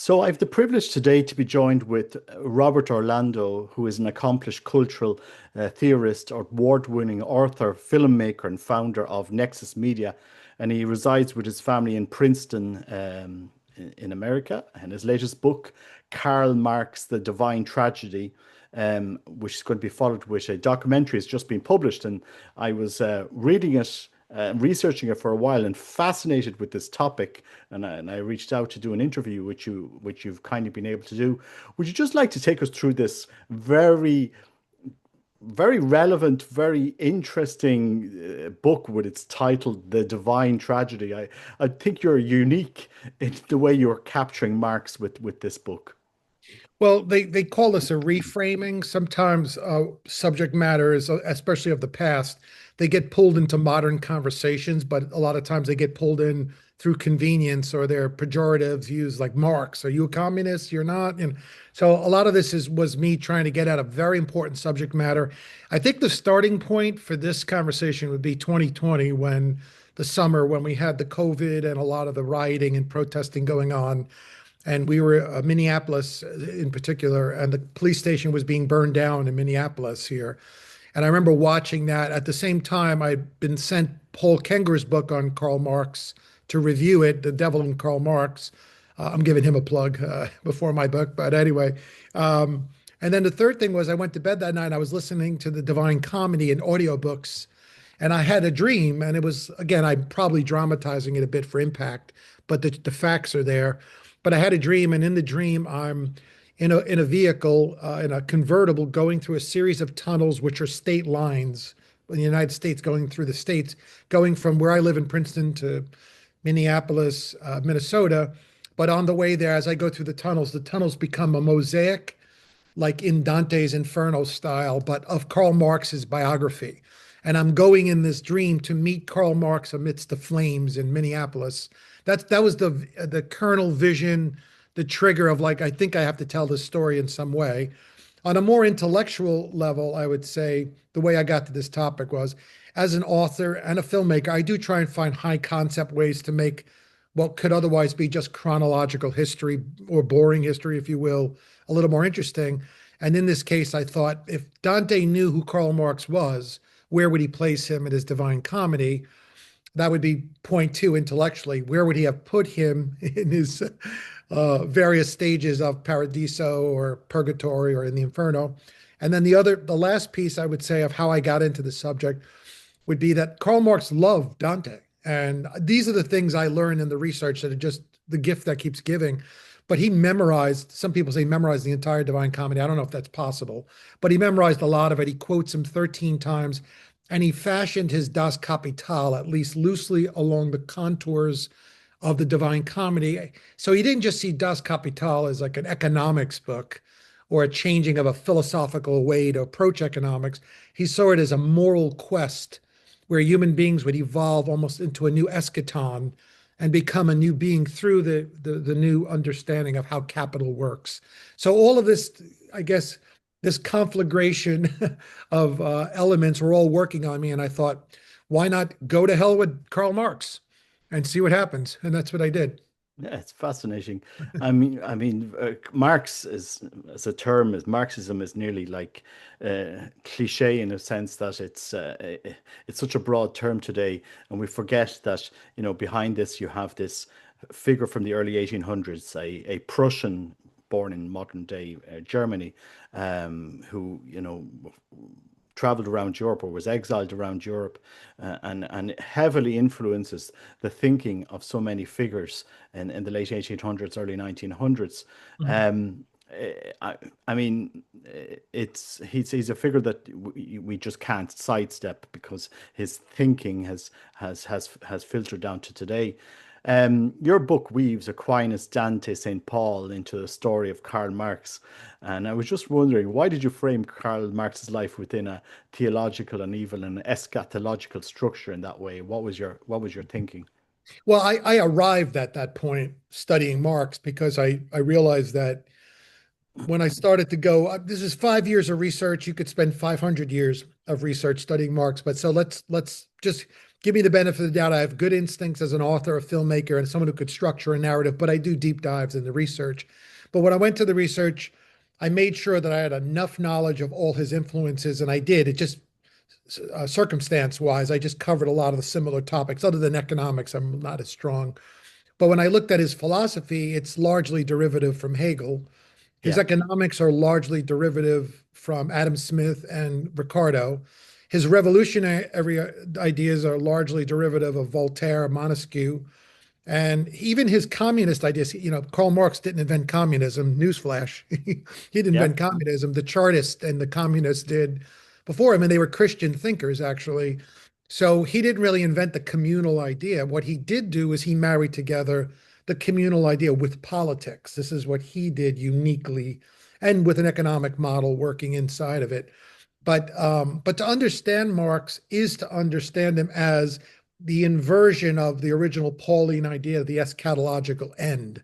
So I have the privilege today to be joined with Robert Orlando, who is an accomplished cultural theorist, award-winning author, filmmaker, and founder of Nexus Media, and he resides with his family in Princeton, in America. And his latest book, Karl Marx: The Divine Tragedy, which is going to be followed with a documentary, has just been published, and I was reading it, researching it for a while, and fascinated with this topic. And I reached out to do an interview with you, which you've kindly been able to do. Would you just like to take us through this very relevant, very interesting book with its title, The Divine Tragedy? I think you're unique in the way you're capturing Marx with this book. Well, they call this a reframing. Sometimes subject matters, especially of the past, they get pulled into modern conversations, but a lot of times they get pulled in through convenience or they're pejoratives used like Marx. Are you a communist? You're not. And so a lot of this was me trying to get at a very important subject matter. I think the starting point for this conversation would be 2020 when the summer when we had the COVID and a lot of the rioting and protesting going on. And we were Minneapolis in particular, and the police station was being burned down in Minneapolis here. And I remember watching that. At the same time, I'd been sent Paul Kenger's book on Karl Marx to review it, The Devil and Karl Marx. I'm giving him a plug before my book, but anyway. And then the third thing was I went to bed that night. I was listening to the Divine Comedy in audiobooks, and I had a dream. And it was, again, I'm probably dramatizing it a bit for impact, but the facts are there. But I had a dream, and in the dream, I'm in a vehicle, in a convertible, going through a series of tunnels, which are state lines in the United States, going through the states, going from where I live in Princeton to Minneapolis, Minnesota. But on the way there, as I go through the tunnels become a mosaic, like in Dante's Inferno style, but of Karl Marx's biography. And I'm going in this dream to meet Karl Marx amidst the flames in Minneapolis. That was the kernel vision, the trigger of like, I think I have to tell this story in some way. On a more intellectual level, I would say the way I got to this topic was as an author and a filmmaker, I do try and find high concept ways to make what could otherwise be just chronological history or boring history, if you will, a little more interesting. And in this case, I thought if Dante knew who Karl Marx was, where would he place him in his Divine Comedy? That would be point two intellectually. Where would he have put him in his various stages of Paradiso or Purgatory or in the Inferno? And then the last piece I would say of how I got into the subject would be that Karl Marx loved Dante. And these are the things I learned in the research that are just the gift that keeps giving. But he memorized, some people say memorized the entire Divine Comedy. I don't know if that's possible, but he memorized a lot of it. He quotes him 13 times. And he fashioned his Das Kapital, at least loosely, along the contours of the Divine Comedy. So he didn't just see Das Kapital as like an economics book or a changing of a philosophical way to approach economics. He saw it as a moral quest where human beings would evolve almost into a new eschaton and become a new being through the new understanding of how capital works. So all of this, I guess, this conflagration of elements were all working on me. And I thought, why not go to hell with Karl Marx and see what happens? And that's what I did. Yeah, it's fascinating. Marx is, as a term, as Marxism is nearly like cliche in a sense that it's such a broad term today, and we forget that behind this you have this figure from the early 1800s, a Prussian born in modern day Germany, who traveled around Europe or was exiled around Europe, and heavily influences the thinking of so many figures in the late 1800s, early 1900s. Mhm. He's a figure that we just can't sidestep because his thinking has filtered down to today. Your book weaves Aquinas, Dante, St. Paul into the story of Karl Marx. And I was just wondering, why did you frame Karl Marx's life within a theological and even an eschatological structure in that way? What was your thinking? Well, I arrived at that point studying Marx because I realized that when I started to go, this is 5 years of research. You could spend 500 years of research studying Marx, but so let's just give me the benefit of the doubt. I have good instincts as an author, a filmmaker, and someone who could structure a narrative, but I do deep dives into research. But when I went to the research, I made sure that I had enough knowledge of all his influences, and I did. It just circumstance wise, I just covered a lot of the similar topics. Other than economics, I'm not as strong. But when I looked at his philosophy, it's largely derivative from Hegel. His Yeah, economics are largely derivative from Adam Smith and Ricardo. His revolutionary ideas are largely derivative of Voltaire, Montesquieu, and even his communist ideas. Karl Marx didn't invent communism. Newsflash. He didn't yeah. invent communism. The Chartists and the communists did before him, and they were Christian thinkers, actually. So he didn't really invent the communal idea. What he did do is he married together the communal idea with politics. This is what he did uniquely, and with an economic model working inside of it. But to understand Marx is to understand him as the inversion of the original Pauline idea of the eschatological end.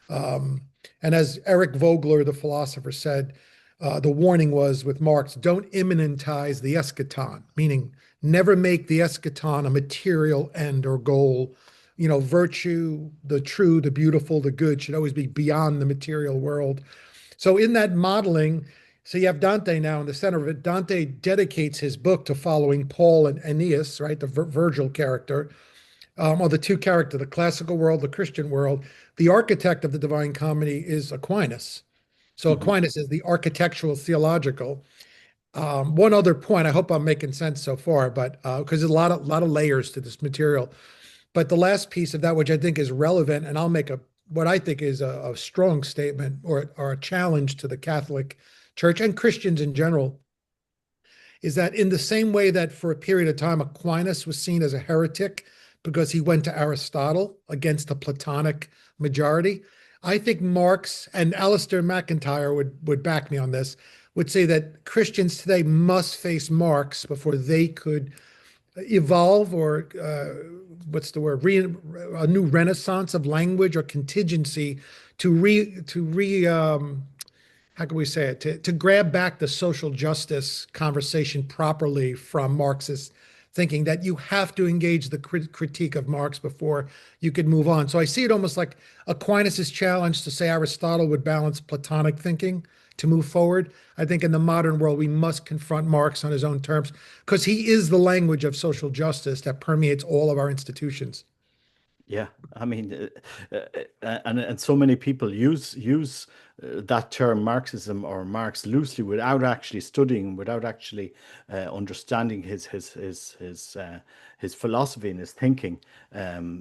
Um, and as Eric Vogler, the philosopher, said, the warning was with Marx, don't immanentize the eschaton, meaning never make the eschaton a material end or goal. Virtue, the true, the beautiful, the good should always be beyond the material world. So in that modeling, so you have Dante now in the center of it. Dante dedicates his book to following Paul and Aeneas, right, the Virgil character, or the two characters, the classical world, the Christian world. The architect of the Divine Comedy is Aquinas. So Hmm. Aquinas is the architectural theological. One other point, I hope I'm making sense so far, but because there's a lot of layers to this material. But the last piece of that, which I think is relevant, and I'll make what I think is a strong statement or a challenge to the Catholic Church and Christians in general, is that in the same way that for a period of time Aquinas was seen as a heretic because he went to Aristotle against the Platonic majority, I think Marx and Alistair McIntyre would back me on this, would say that Christians today must face Marx before they could evolve or what's the word, a new renaissance of language or contingency to how can we say it, to grab back the social justice conversation properly from Marxist thinking, that you have to engage the critique of Marx before you could move on. So I see it almost like Aquinas' challenge to say Aristotle would balance Platonic thinking to move forward. I think in the modern world, we must confront Marx on his own terms because he is the language of social justice that permeates all of our institutions. Yeah, I mean, and so many people use that term Marxism or Marx loosely without actually studying, without actually understanding his philosophy and his thinking.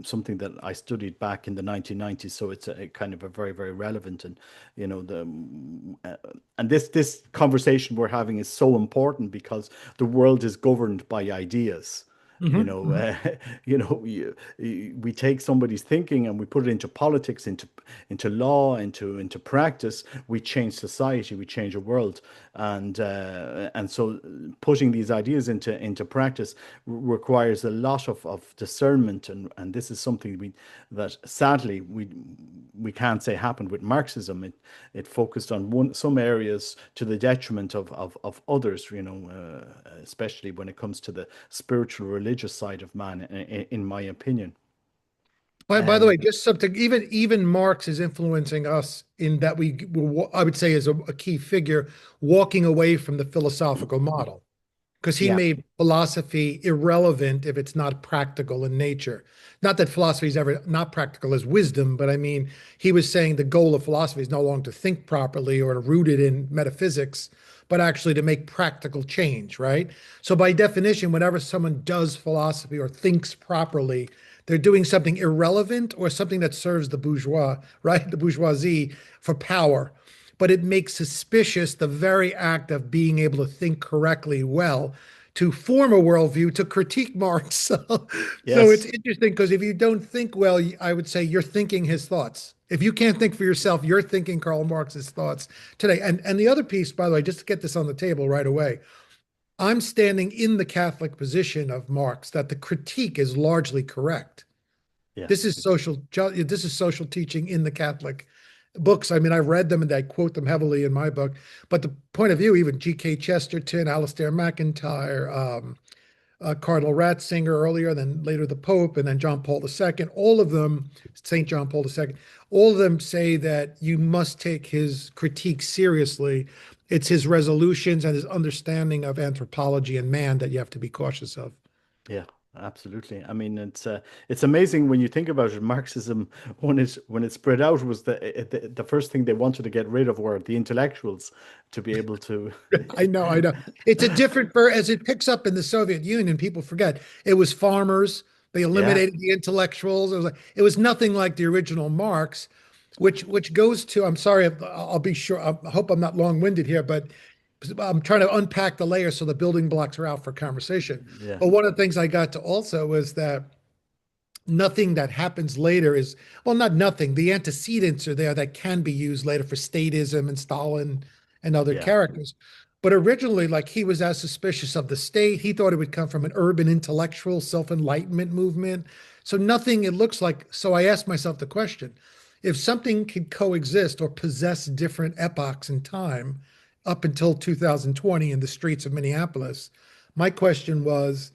Something that I studied back in the 1990s, so it's a kind of a very relevant, and the and this conversation we're having is so important because the world is governed by ideas. you Mhm, know mhm. uh, we take somebody's thinking and we put it into politics, into law, into practice. We change society, we change a world. And so putting these ideas into practice requires a lot of discernment, and this is something that sadly we can't say happened with Marxism. It focused on some areas to the detriment of others, especially when it comes to the spiritual religious side of man, in my opinion. By the Um, way, just something, even Marx is influencing us in that I would say, is a key figure walking away from the philosophical model, because he yeah, made philosophy irrelevant if it's not practical in nature. Not that philosophy is ever not practical as wisdom, but I mean, he was saying the goal of philosophy is no longer to think properly or to root it in metaphysics, but actually to make practical change, right? So by definition, whenever someone does philosophy or thinks properly, they're doing something irrelevant or something that serves the bourgeois, right? The bourgeoisie for power. But it makes suspicious the very act of being able to think correctly well, to form a worldview, to critique Marx. So it's yes, interesting because if you don't think well, I would say you're thinking his thoughts. If you can't think for yourself, you're thinking Karl Marx's thoughts today. And the other piece, by the way, just to get this on the table right away, I'm standing in the Catholic position of Marx that the critique is largely correct. yeah, This is social teaching in the Catholic books. I mean, I've read them and I quote them heavily in my book. But the point of view, even G.K. Chesterton, Alistair McIntyre, Cardinal Ratzinger earlier, then later the Pope, and then John Paul II. All of them, St. John Paul II, all of them say that you must take his critique seriously. It's his resolutions and his understanding of anthropology and man that you have to be cautious of. Yeah, absolutely. I mean, it's amazing when you think about it. Marxism, when it spread out, was the first thing they wanted to get rid of were the intellectuals to be able to. I know, I know. It's a different, as it picks up in the Soviet Union, people forget it was farmers. They Yeah, eliminated the intellectuals. It was nothing like the original Marx, which goes to, I'm sorry, I'll be sure, I hope I'm not long-winded here, but I'm trying to unpack the layers so the building blocks are out for conversation. yeah, But one of the things I got to also was that nothing that happens later is, well, not nothing. The antecedents are there that can be used later for statism and Stalin and other yeah, characters. But originally, like he was as suspicious of the state. He thought it would come from an urban intellectual self-enlightenment movement. So nothing, it looks like. So I asked myself the question, if something could coexist or possess different epochs in time up until 2020 in the streets of Minneapolis, my question was,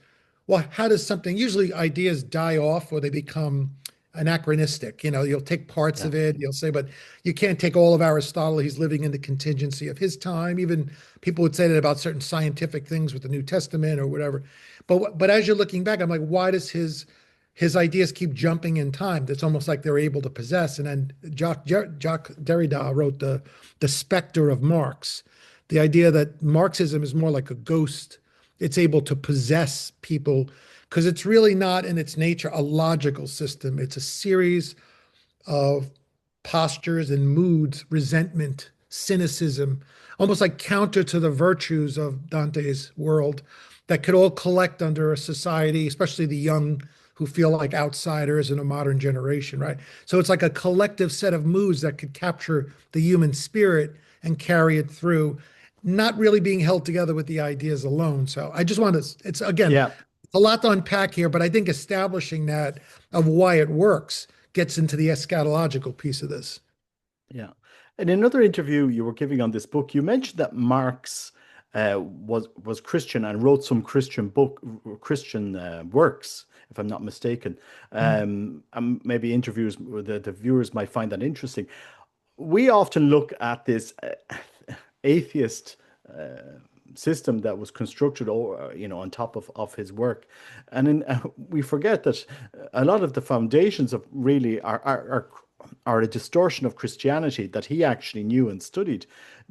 well, how does something, usually ideas die off or they become anachronistic? You know, you'll take parts yeah, of it, you'll say, but you can't take all of Aristotle. He's living in the contingency of his time. Even people would say that about certain scientific things with the New Testament or whatever. But as you're looking back, I'm like, why does his ideas keep jumping in time? That's almost like they're able to possess. And then Jacques Derrida wrote the specter of Marx, the idea that Marxism is more like a ghost. It's able to possess people because it's really not in its nature a logical system. It's a series of postures and moods, resentment, cynicism, almost like counter to the virtues of Dante's world that could all collect under a society, especially the young who feel like outsiders in a modern generation, right? So it's like a collective set of moods that could capture the human spirit and carry it through, not really being held together with the ideas alone. So I just want to, it's again, yeah, a lot to unpack here, but I think establishing that of why it works gets into the eschatological piece of this. yeah. In another interview you were giving on this book, you mentioned that Marx was Christian and wrote some Christian works, if I'm not mistaken. And maybe interviews the viewers might find that interesting. We often look at this atheist system that was constructed or on top of his work, and we forget that a lot of the foundations of really are a distortion of Christianity that he actually knew and studied.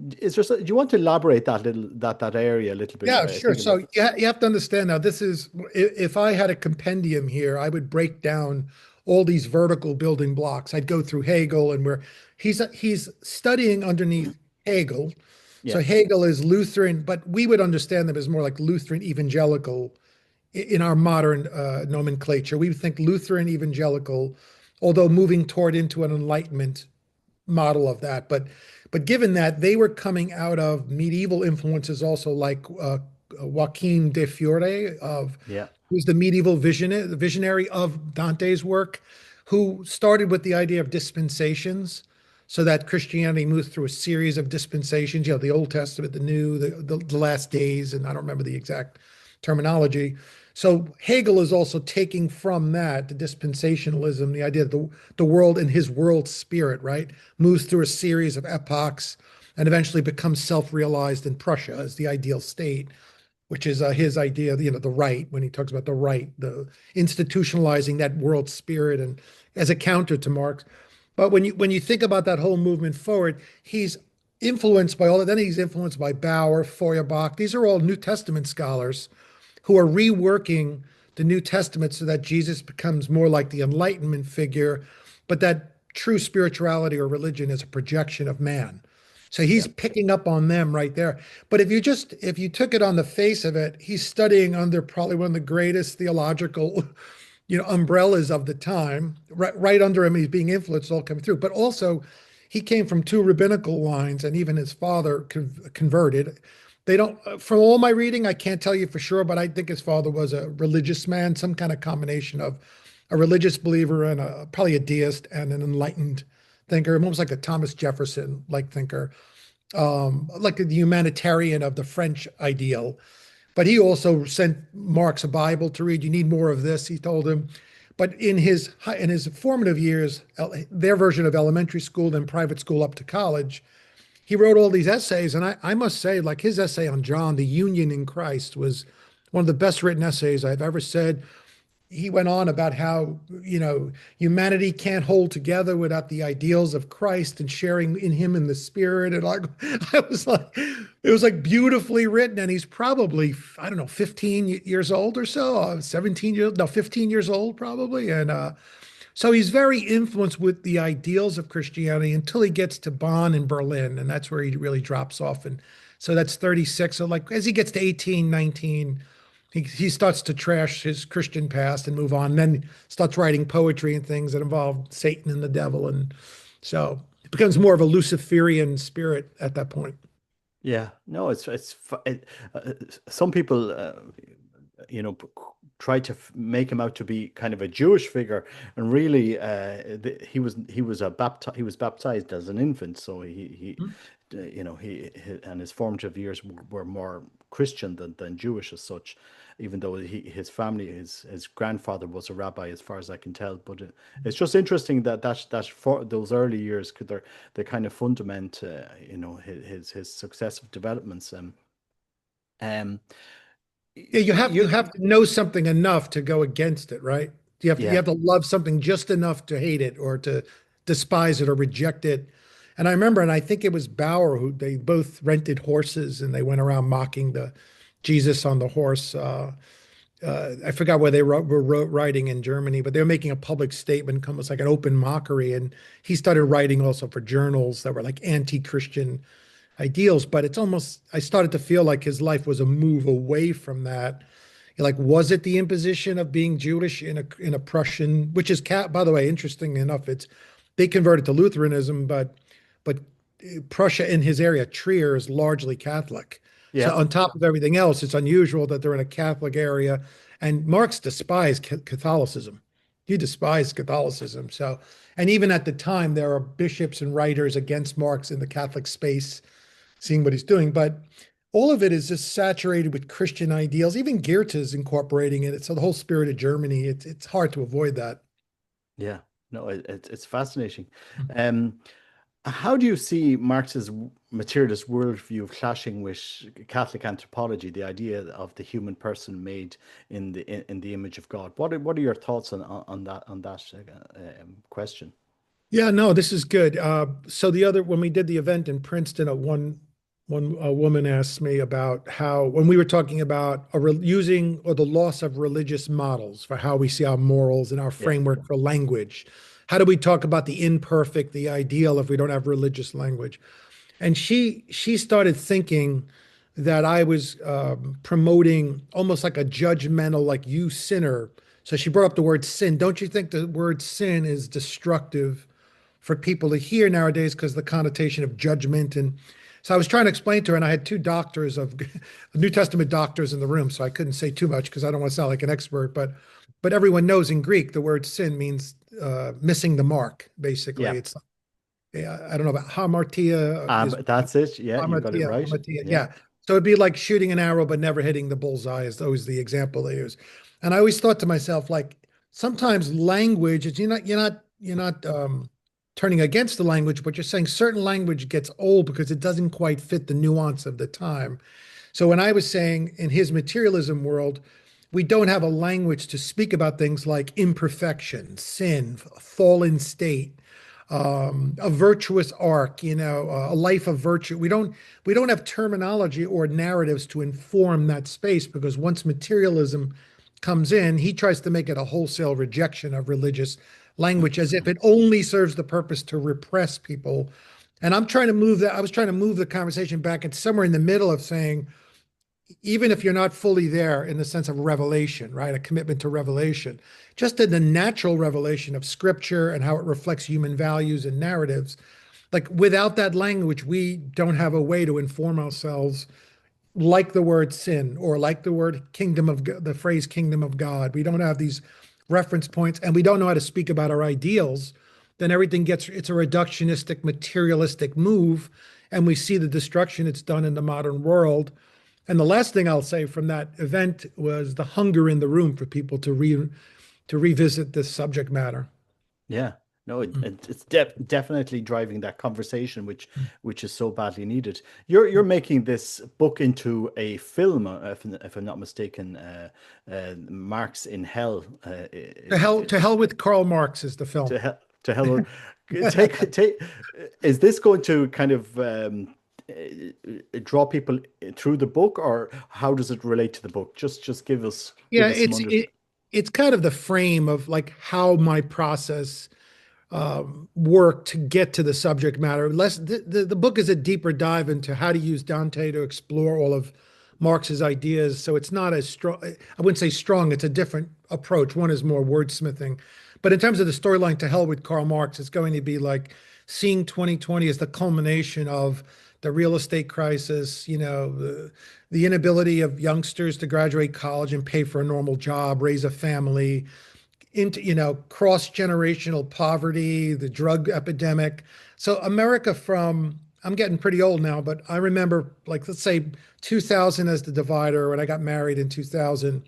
Do you want to elaborate that area a little bit? Yeah, I sure. think So about. you have to understand now, this is, if I had a compendium here, I would break down all these vertical building blocks. I'd go through Hegel and where he's studying underneath Hegel. So Yeah, Hegel is Lutheran, but we would understand them as more like Lutheran evangelical in our modern nomenclature. We would think Lutheran evangelical, although moving toward into an Enlightenment model of that. But given that they were coming out of medieval influences, also like Joaquin de Fiore, of yeah, who's the medieval visionary of Dante's work, who started with the idea of dispensations, so that Christianity moved through a series of dispensations. You know, the Old Testament, the New, the last days, and I don't remember the exact terminology. So Hegel is also taking from that the dispensationalism, the idea that the world in his world spirit, right, moves through a series of epochs and eventually becomes self-realized in Prussia as the ideal state, which is his idea, the right, when he talks about the right, the institutionalizing that world spirit and as a counter to Marx. But when you think about that whole movement forward, he's influenced by all that. Then he's influenced by Bauer, Feuerbach. These are all New Testament scholars who are reworking the New Testament so that Jesus becomes more like the Enlightenment figure, but that true spirituality or religion is a projection of man. So he's yeah, picking up on them right there. But if you took it on the face of it, he's studying under probably one of the greatest theological, umbrellas of the time. Right under him, he's being influenced all coming through. But also, he came from two rabbinical lines, and even his father converted. They don't, from all my reading, I can't tell you for sure, but I think his father was a religious man, some kind of combination of a religious believer and probably a deist and an enlightened thinker, almost like a Thomas Jefferson like thinker, like the humanitarian of the French ideal. But he also sent Marx a Bible to read. You need more of this, he told him. But in his formative years, their version of elementary school, then private school up to college, he wrote all these essays. And I must say, like his essay on John, the Union in Christ, was one of the best written essays I've ever said. He went on about how, humanity can't hold together without the ideals of Christ and sharing in him in the spirit. And like, I was like, it was like beautifully written. And he's probably, I don't know, 15 years old or so, 17 years, no, 15 years old probably. And so he's very influenced with the ideals of Christianity until he gets to Bonn and Berlin. And that's where he really drops off. And so that's 36. So like as he gets to 18, 19, he starts to trash his Christian past and move on, and then starts writing poetry and things that involve Satan and the devil. And so it becomes more of a Luciferian spirit at that point. Yeah, no, some people, try to make him out to be kind of a Jewish figure, and really, he was baptized as an infant, so and his formative years were more Christian than Jewish as such, even though his family, his grandfather was a rabbi, as far as I can tell. But it's just interesting that for those early years, they kind of fundament, his successive developments. Um, Yeah, you you, have to know something enough to go against it, right? You yeah, have to love something just enough to hate it or to despise it or reject it. And I remember, and I think it was Bauer who they both rented horses and they went around mocking the Jesus on the horse. I forgot where they were writing in Germany, but they were making a public statement, almost like an open mockery. And he started writing also for journals that were like anti-Christian ideals. But it's almost, I started to feel like his life was a move away from that. Like, was it the imposition of being Jewish in a Prussian, which is by the way, interesting enough, it's they converted to Lutheranism, but Prussia in his area, Trier, is largely Catholic. So yeah, on top of everything else, it's unusual that they're in a Catholic area. And Marx despised Catholicism. He despised Catholicism. So, and even at the time, there are bishops and writers against Marx in the Catholic space, seeing what he's doing. But all of it is just saturated with Christian ideals. Even Goethe is incorporating it. So the whole spirit of Germany, it's hard to avoid that. yeah. No, it's fascinating. Um, How do you see Marx's materialist worldview clashing with Catholic anthropology, the idea of the human person made in the image of God? What are your thoughts on that question? Yeah, no, this is good. So the other when we did the event in Princeton, one woman asked me about how when we were talking about using or the loss of religious models for how we see our morals and our Yeah, framework for language. How do we talk about the imperfect, the ideal, if we don't have religious language? And she started thinking that I was promoting almost like a judgmental, like you sinner. So she brought up the word sin. Don't you think the word sin is destructive for people to hear nowadays because the connotation of judgment? And so I was trying to explain to her, and I had two doctors of New Testament doctors in the room, so I couldn't say too much because I don't want to sound like an expert. But everyone knows in Greek the word sin means missing the mark. Basically, yeah. it's yeah, I don't know about hamartia is That's it. Yeah, you got it hamartia, right. hamartia. Yeah, Yeah. So it'd be like shooting an arrow but never hitting the bullseye is always the example they use. And I always thought to myself, like sometimes language is you're not turning against the language, but you're saying certain language gets old because it doesn't quite fit the nuance of the time. So when I was saying in his materialism world, we don't have a language to speak about things like imperfection, sin, fallen state, a virtuous arc, a life of virtue. We don't have terminology or narratives to inform that space because once materialism comes in, he tries to make it a wholesale rejection of religious language as if it only serves the purpose to repress people. And I'm trying to move that. I was trying to move the conversation back and somewhere in the middle of saying, even if you're not fully there in the sense of revelation, right? A commitment to revelation, just in the natural revelation of scripture and how it reflects human values and narratives. Like without that language, we don't have a way to inform ourselves like the word sin or like the word kingdom of the phrase kingdom of God. We don't have these reference points and we don't know how to speak about our ideals. Then everything it's a reductionistic, materialistic move. And we see the destruction it's done in the modern world. And the last thing I'll say from that event was the hunger in the room for people to revisit this subject matter. Yeah. No, Mm. it's definitely driving that conversation, which is so badly needed. You're making this book into a film, if I'm not mistaken. Marx in Hell. To hell with Karl Marx is the film. To hell take. Is this going to kind of draw people through the book, or how does it relate to the book? Just Yeah, give us some it's kind of the frame of like how my process work to get to the subject matter. The book is a deeper dive into how to use Dante to explore all of Marx's ideas. So it's not as strong. I wouldn't say strong. It's a different approach. One is more wordsmithing. But in terms of the storyline, to hell with Karl Marx, it's going to be like seeing 2020 as the culmination of the real estate crisis, the inability of youngsters to graduate college and pay for a normal job, raise a family, into cross-generational poverty, the drug epidemic. So America from I'm getting pretty old now, but I remember, like, let's say 2000 as the divider when I got married in 2000.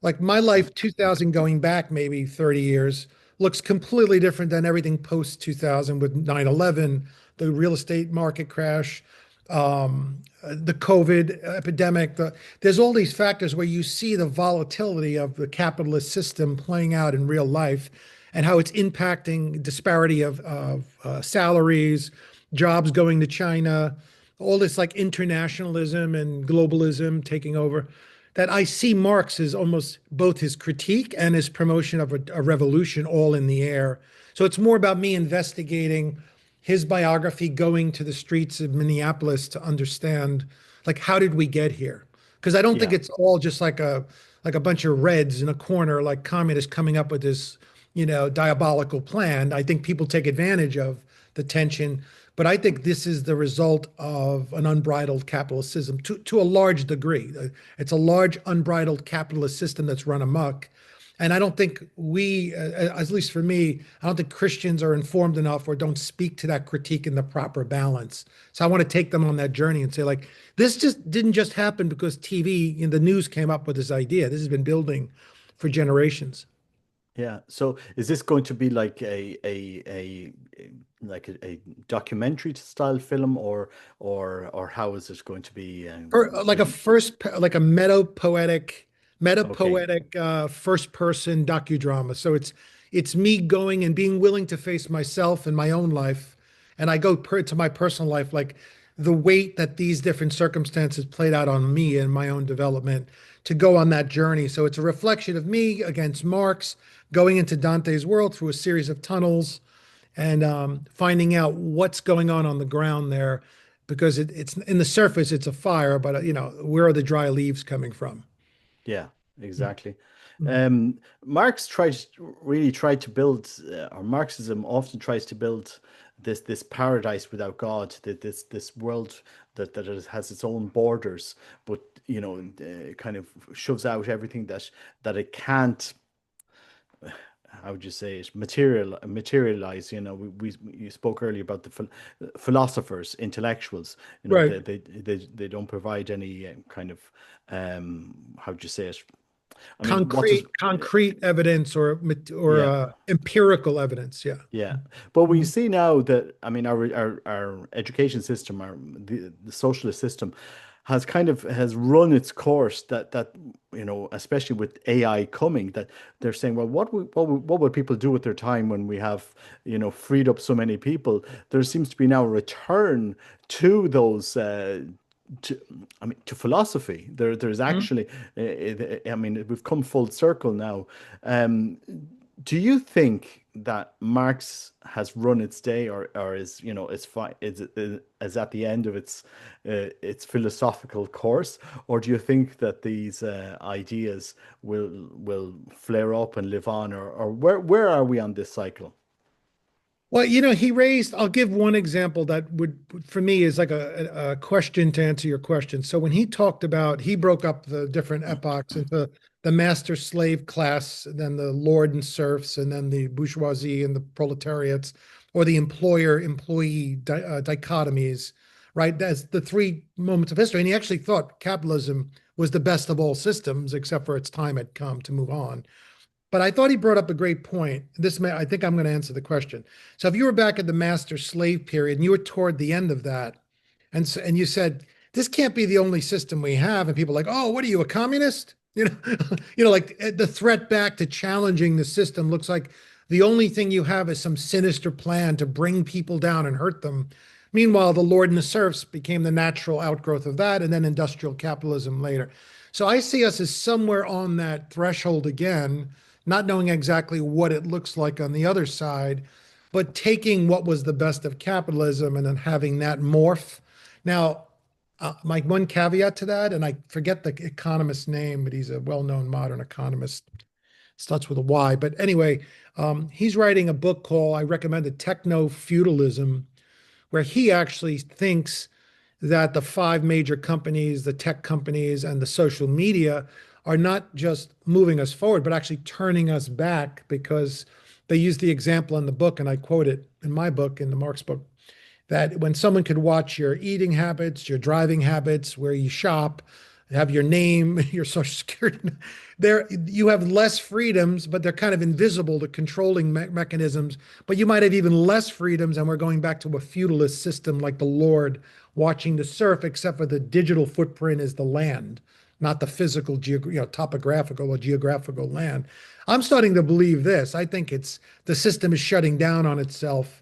Like my life 2000 going back maybe 30 years looks completely different than everything post 2000 with 9/11, the real estate market crash, the COVID epidemic. There's all these factors where you see the volatility of the capitalist system playing out in real life and how it's impacting disparity of salaries, jobs going to China, all this like internationalism and globalism taking over. That I see Marx as almost both his critique and his promotion of a revolution all in the air. So it's more about me investigating his biography, going to the streets of Minneapolis to understand, like, how did we get here? Because I don't think yeah. it's all just like a bunch of reds in a corner, like communists coming up with this, diabolical plan. I think people take advantage of the tension, but I think this is the result of an unbridled capitalist system to a large degree. It's a large unbridled capitalist system that's run amok. And I don't think at least for me, I don't think Christians are informed enough or don't speak to that critique in the proper balance. So I want to take them on that journey and say, like, this just didn't just happen because TV in the news came up with this idea. This has been building for generations. Yeah. So is this going to be like a documentary style film, or how is it going to be Like a like a meta okay. poetic first person docudrama. So it's me going and being willing to face myself and my own life, and I go to my personal life, like the weight that these different circumstances played out on me and my own development to go on that journey. So it's a reflection of me against Marx, going into Dante's world through a series of tunnels and finding out what's going on the ground there, because it's in the surface, it's a fire, but where are the dry leaves coming from? Yeah, exactly. Mm. Marx really tried to build, or Marxism often tries to build this paradise without God, this world that has its own borders, but kind of shoves out everything that it can't. How would you say it, materialize. We you spoke earlier about the philosophers, intellectuals. Right. They don't provide any kind of how would you say it, I mean, what does Concrete evidence or yeah. empirical evidence. Yeah. Yeah, but we Mhm. see now that, I mean, our education system, the socialist system, has run its course. That especially with AI coming, that they're saying, well, what would people do with their time when we have freed up so many people? There seems to be now a return to those. To, I mean, to philosophy. There's Mhm. actually, I mean, we've come full circle now. Do you think that Marx has run its day, or is it's fine, is at the end of its philosophical course, or do you think that these ideas will flare up and live on, or where are we on this cycle? Well, I'll give one example that would, for me, is like a question to answer your question. So when he broke up the different epochs into the master slave class, and then the lord and serfs, and then the bourgeoisie and the proletariats, or the employer employee dichotomies, right? That's the three moments of history. And he actually thought capitalism was the best of all systems, except for its time had come to move on. But I thought he brought up a great point. I think I'm going to answer the question. So if you were back at the master slave period and you were toward the end of that, and you said, this can't be the only system we have, and people are like, oh, what are you, a communist? Like the threat back to challenging the system looks like the only thing you have is some sinister plan to bring people down and hurt them. Meanwhile, the lord and the serfs became the natural outgrowth of that, and then industrial capitalism later. So I see us as somewhere on that threshold again, not knowing exactly what it looks like on the other side, but taking what was the best of capitalism and then having that morph. Now, my one caveat to that, and I forget the economist's name, but he's a well-known modern economist, starts with a Y. But anyway, he's writing a book called, I recommend it, Techno Feudalism, where he actually thinks that the five major companies, the tech companies, and the social media are not just moving us forward, but actually turning us back because they use the example in the book, and I quote it in my book, in the Marx book, that when someone could watch your eating habits, your driving habits, where you shop, have your name, your social security, there you have less freedoms, but they're kind of invisible to controlling mechanisms. But you might have even less freedoms, and we're going back to a feudalist system like the Lord watching the serf, except for the digital footprint is the land, not the physical, topographical or geographical land. I'm starting to believe this. I think it's the system is shutting down on itself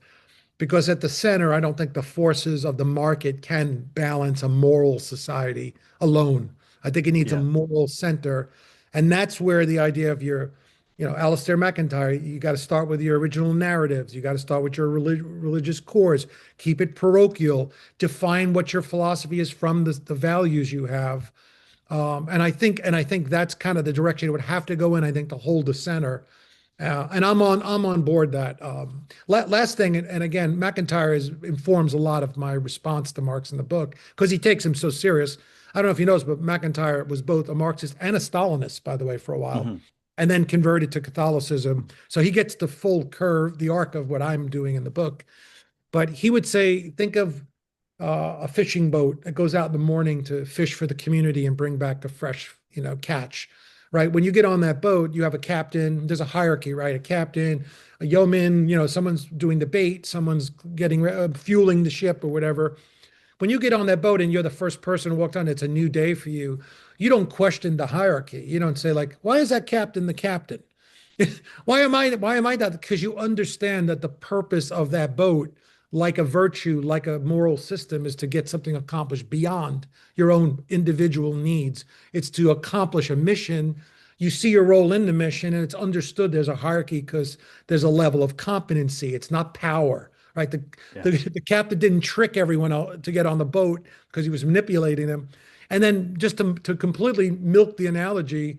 because at the center, I don't think the forces of the market can balance a moral society alone. I think it needs a Yeah. moral center. And that's where the idea of Alistair McIntyre, you got to start with your original narratives. You got to start with your religious cores, keep it parochial, define what your philosophy is from the values you have. And I think that's kind of the direction it would have to go in, I think, to hold the center. And I'm on board that. Last thing, and again, McIntyre informs a lot of my response to Marx in the book because he takes him so serious. I don't know if he knows, but McIntyre was both a Marxist and a Stalinist, by the way, for a while, Hmm. and then converted to Catholicism. So he gets the full curve, the arc of what I'm doing in the book. But he would say, think of a fishing boat that goes out in the morning to fish for the community and bring back a fresh, catch. Right. When you get on that boat, you have a captain. There's a hierarchy, right? A captain, a yeoman. Someone's doing the bait, someone's getting fueling the ship or whatever. When you get on that boat and you're the first person who walked on, it's a new day for you. You don't question the hierarchy. You don't say like, why is that captain the captain? Why am I that? Because you understand that the purpose of that boat, like a virtue, like a moral system, is to get something accomplished beyond your own individual needs. It's to accomplish a mission. You see your role in the mission, and it's understood there's a hierarchy because there's a level of competency. It's not power, right? The, Yeah. the, the captain didn't trick everyone to get on the boat because he was manipulating them. And then just to completely milk the analogy,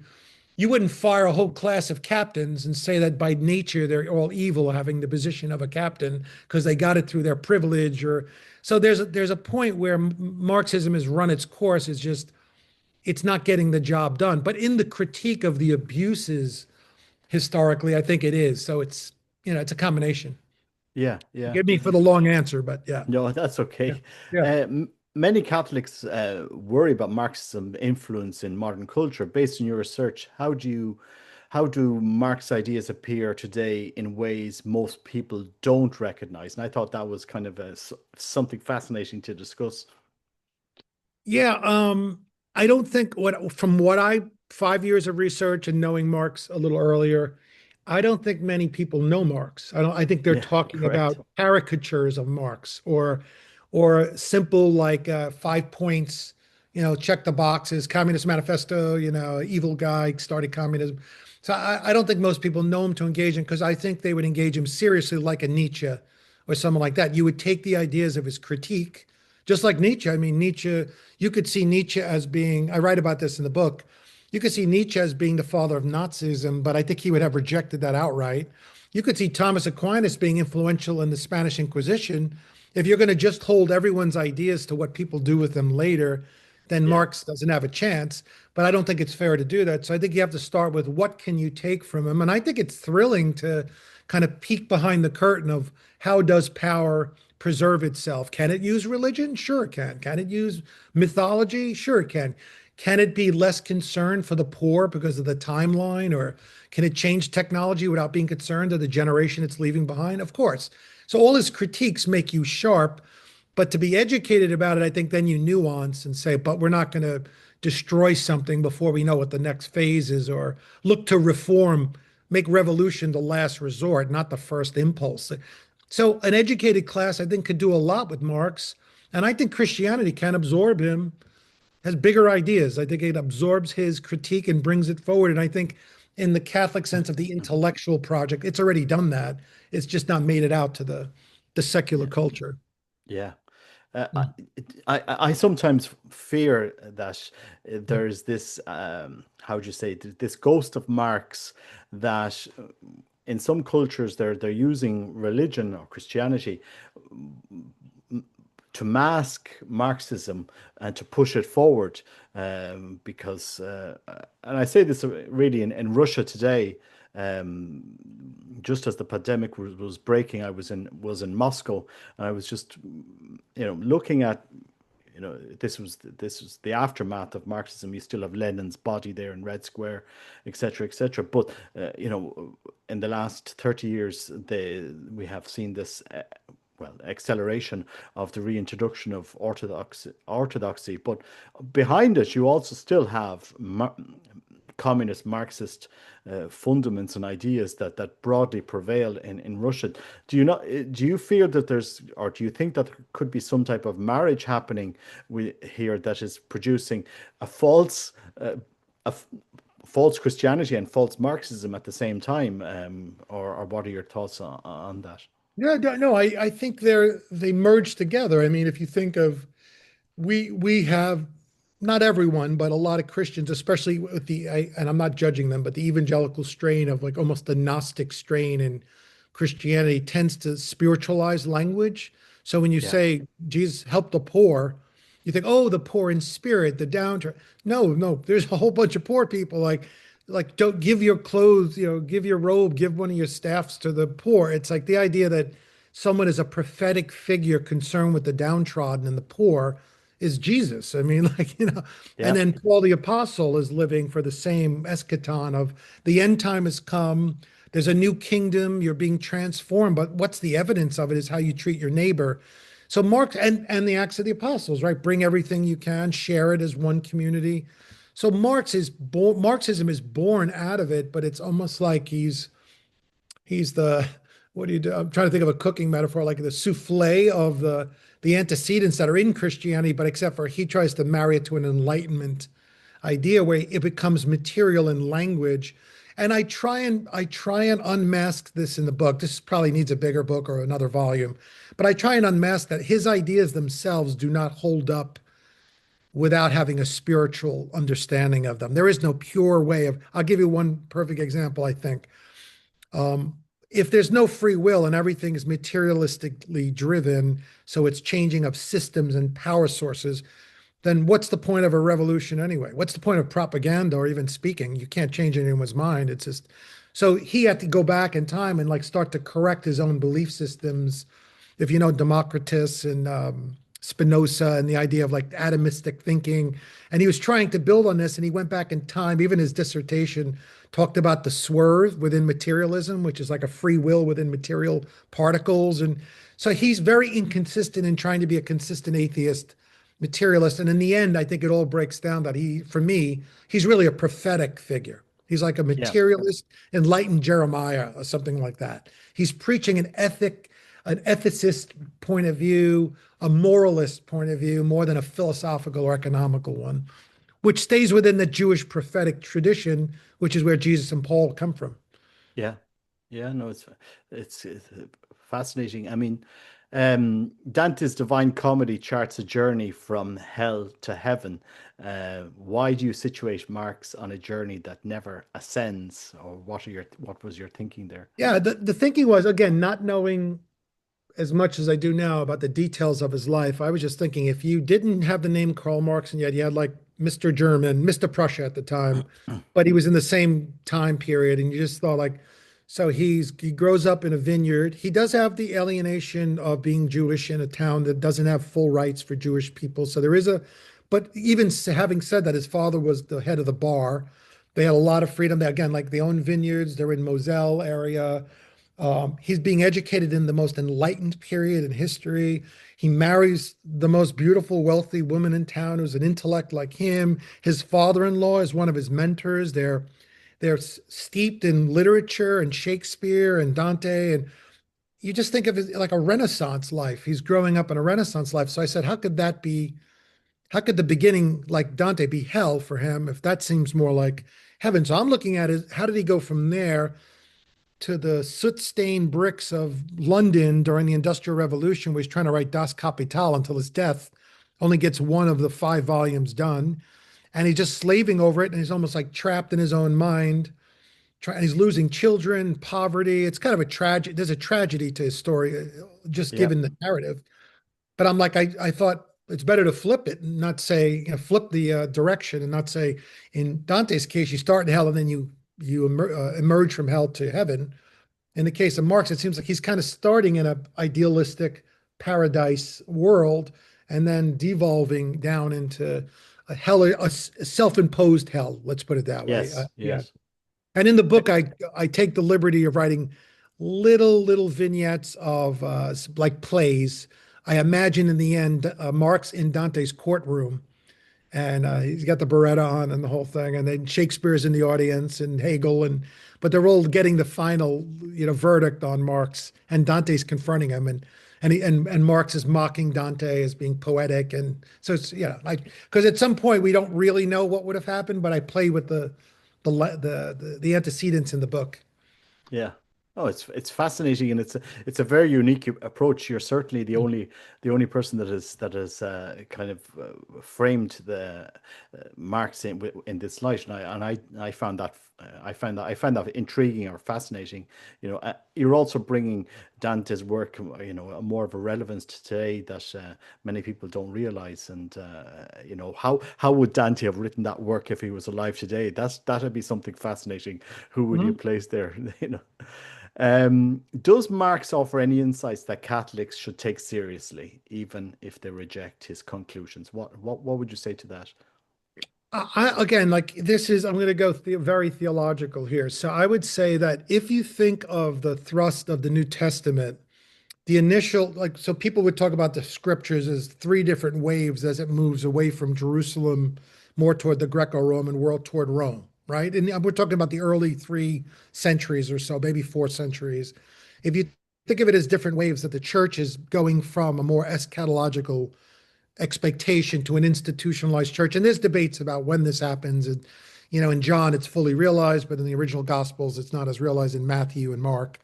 you wouldn't fire a whole class of captains and say that by nature they're all evil having the position of a captain because they got it through their privilege or so there's a point where Marxism has run its course. It's just it's not getting the job done. But in the critique of the abuses historically, I think it is. So it's a combination. Yeah. Yeah. Forgive me for the long answer, but yeah. No, that's Yeah. okay. Yeah. Many Catholics worry about Marxism influence in modern culture. Based on your research, how do Marx ideas appear today in ways most people don't recognize? And I thought that was kind of something fascinating to discuss. Yeah, I don't think from what I 5 years of research and knowing Marx a little earlier, I don't think many people know Marx. I think they're Yeah, talking correct. about caricatures of Marx or simple like 5 points, check the boxes, Communist Manifesto, evil guy started communism. So I don't think most people know him to engage in because I think they would engage him seriously like a Nietzsche or someone like that. You would take the ideas of his critique, just like Nietzsche. I mean, Nietzsche, you could see Nietzsche as being, I write about this in the book, you could see Nietzsche as being the father of Nazism, but I think he would have rejected that outright. You could see Thomas Aquinas being influential in the Spanish Inquisition. If you're going to just hold everyone's ideas to what people do with them later, then Yeah. Marx doesn't have a chance. But I don't think it's fair to do that. So I think you have to start with what can you take from him. And I think it's thrilling kind of peek behind the curtain of how does power preserve itself? Can it use religion? Sure it can. Can it use mythology? Sure it can. Can it be less concerned for the poor because of the timeline? Or can it change technology without being concerned of the generation it's leaving behind? Of course. So all his critiques make you sharp, but to be educated about it, I think then you nuance and say, but we're not going to destroy something before we know what the next phase is, or look to reform, make revolution the last resort, not the first impulse. So an educated class, I think, could do a lot with Marx. And I think Christianity can absorb him, has bigger ideas. I think it absorbs his critique and brings it forward. And I think in the Catholic sense of the intellectual project, it's already done that. It's just not made it out to the secular Yeah. culture. Yeah. Uh, I, I sometimes fear that there's this, how do you say, this ghost of Marx that in some cultures they're using religion or Christianity to mask Marxism and to push it forward. Because, and I say this really in Russia today, um, just as the pandemic was breaking, I was in Moscow, and I was just, looking at, this was the aftermath of Marxism. You still have Lenin's body there in Red Square, etc., etc. But in the last 30 years, we have seen this. Well, acceleration of the reintroduction of orthodoxy, but behind it, you also still have communist Marxist fundaments and ideas that broadly prevail in Russia. Do you fear that there's, or do you think that there could be some type of marriage happening here that is producing a false a false Christianity and false Marxism at the same time? Or what are your thoughts on that? Yeah, no, I think they merge together. I mean, if you think of we have not everyone, but a lot of Christians, especially with and I'm not judging them, but the evangelical strain of like almost the Gnostic strain in Christianity tends to spiritualize language. So when you Yeah, say Jesus helped the poor, you think, oh, the poor in spirit, the downtrodden. No, no, there's a whole bunch of poor people. Like don't give your clothes, give your robe, give one of your staffs to the poor. It's like the idea that someone is a prophetic figure concerned with the downtrodden and the poor is Jesus. I mean, and yeah, then Paul the Apostle is living for the same eschaton of the end time has come. There's a new kingdom. You're being transformed. But what's the evidence of it is how you treat your neighbor. So Marx and the Acts of the Apostles, right? Bring everything you can, share it as one community. So Marxism is born out of it, but it's almost like he's the what do you do? I'm trying to think of a cooking metaphor, like the souffle of the antecedents that are in Christianity, but except for he tries to marry it to an Enlightenment idea where it becomes material in language. And I try and unmask this in the book. This probably needs a bigger book or another volume, but I try and unmask that his ideas themselves do not hold up without having a spiritual understanding of them. There is no pure way of, I'll give you one perfect example, I think. Um, if there's no free will and everything is materialistically driven, so it's changing of systems and power sources, then what's the point of a revolution anyway? What's the point of propaganda or even speaking? You can't change anyone's mind. It's just so he had to go back in time and like start to correct his own belief systems. If you know Democritus and Spinoza and the idea of like atomistic thinking, and he was trying to build on this, and he went back in time. Even his dissertation talked about the swerve within materialism, which is like a free will within material particles, and so he's very inconsistent in trying to be a consistent atheist materialist. And in the end, I think it all breaks down that for me, he's really a prophetic figure. He's like a yeah, materialist, enlightened Jeremiah or something like that. He's preaching an ethicist point of view, a moralist point of view, more than a philosophical or economical one, which stays within the Jewish prophetic tradition, which is where Jesus and Paul come from. yeah, yeah. No, it's fascinating. I mean, Dante's Divine Comedy charts a journey from hell to heaven. Why do you situate Marx on a journey that never ascends, or what was your thinking there? Yeah, the thinking was, again, not knowing as much as I do now about the details of his life. I was just thinking if you didn't have the name Karl Marx and yet you had like Mr. German, Mr. Prussia at the time, but he was in the same time period, and you just thought like So he grows up in a vineyard. He does have the alienation of being Jewish in a town that doesn't have full rights for Jewish people. So there is a, but even having said that, his father was the head of the bar. They had a lot of freedom. They, again, like they own vineyards. They're in Moselle area. He's being educated in the most enlightened period in history. He marries the most beautiful, wealthy woman in town who's an intellect like him. His father-in-law is one of his mentors. They're steeped in literature and Shakespeare and Dante. And you just think of it like a Renaissance life. He's growing up in a Renaissance life. So I said, how could that be? How could the beginning, like Dante, be hell for him if that seems more like heaven? So I'm looking at it, how did he go from there to the soot-stained bricks of London during the Industrial Revolution, where he's trying to write Das Kapital until his death, only gets one of the 5 volumes done. And he's just slaving over it, and he's almost like trapped in his own mind. And he's losing children, poverty. It's kind of a tragedy. There's a tragedy to his story, just Yeah. given the narrative. But I'm like, I thought it's better to flip it and not say, flip the direction and not say, in Dante's case, you start in hell and then you emerge from hell to heaven. In the case of Marx, it seems like he's kind of starting in an idealistic paradise world and then devolving down into a hell, a self-imposed hell. Let's put it that way. Yes. Yeah. Yes. And in the book, I take the liberty of writing little vignettes of like plays. I imagine in the end, Marx in Dante's courtroom, and he's got the Beretta on and the whole thing, and then Shakespeare's in the audience and Hegel, and but they're all getting the final, verdict on Marx, and Dante's confronting him, and Marx is mocking Dante as being poetic, and so it's like because at some point we don't really know what would have happened, but I play with the antecedents in the book. Yeah. Oh, it's fascinating, and it's a very unique approach. You're certainly the only person that has kind of framed the Marx in this light, and I found that I found that intriguing or fascinating. You're also bringing Dante's work, more of a relevance to today that many people don't realize. And how would Dante have written that work if he was alive today? That'd be something fascinating. Who would you Mhm. place there? Does Marx offer any insights that Catholics should take seriously, even if they reject his conclusions? What would you say to that? Again, like this is, I'm going to go very theological here. So I would say that if you think of the thrust of the New Testament, the initial, like, so people would talk about the scriptures as 3 different waves as it moves away from Jerusalem, more toward the Greco-Roman world, toward Rome, right? And we're talking about the early 3 centuries or so, maybe 4 centuries. If you think of it as different waves, that the church is going from a more eschatological expectation to an institutionalized church. And there's debates about when this happens. And, in John, it's fully realized, but in the original Gospels, it's not as realized in Matthew and Mark.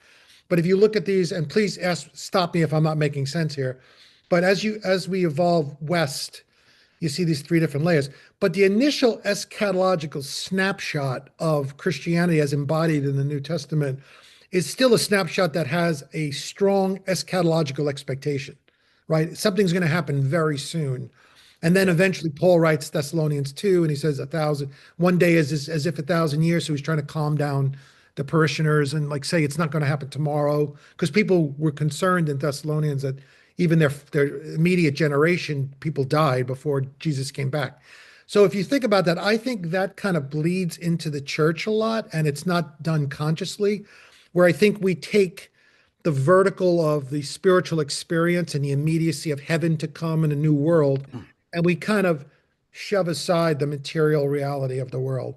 But if you look at these, and please stop me if I'm not making sense here. But as we evolve west, you see these 3 different layers. But the initial eschatological snapshot of Christianity as embodied in the New Testament is still a snapshot that has a strong eschatological expectation, right? Something's going to happen very soon. And then Yeah. eventually Paul writes Thessalonians 2, and he says 1,000, one day is as if 1,000 years. So he's trying to calm down the parishioners and like say it's not going to happen tomorrow. Because people were concerned in Thessalonians that even their immediate generation, people died before Jesus came back. So if you think about that, I think that kind of bleeds into the church a lot, and it's not done consciously, where I think we take the vertical of the spiritual experience and the immediacy of heaven to come in a new world, and we kind of shove aside the material reality of the world.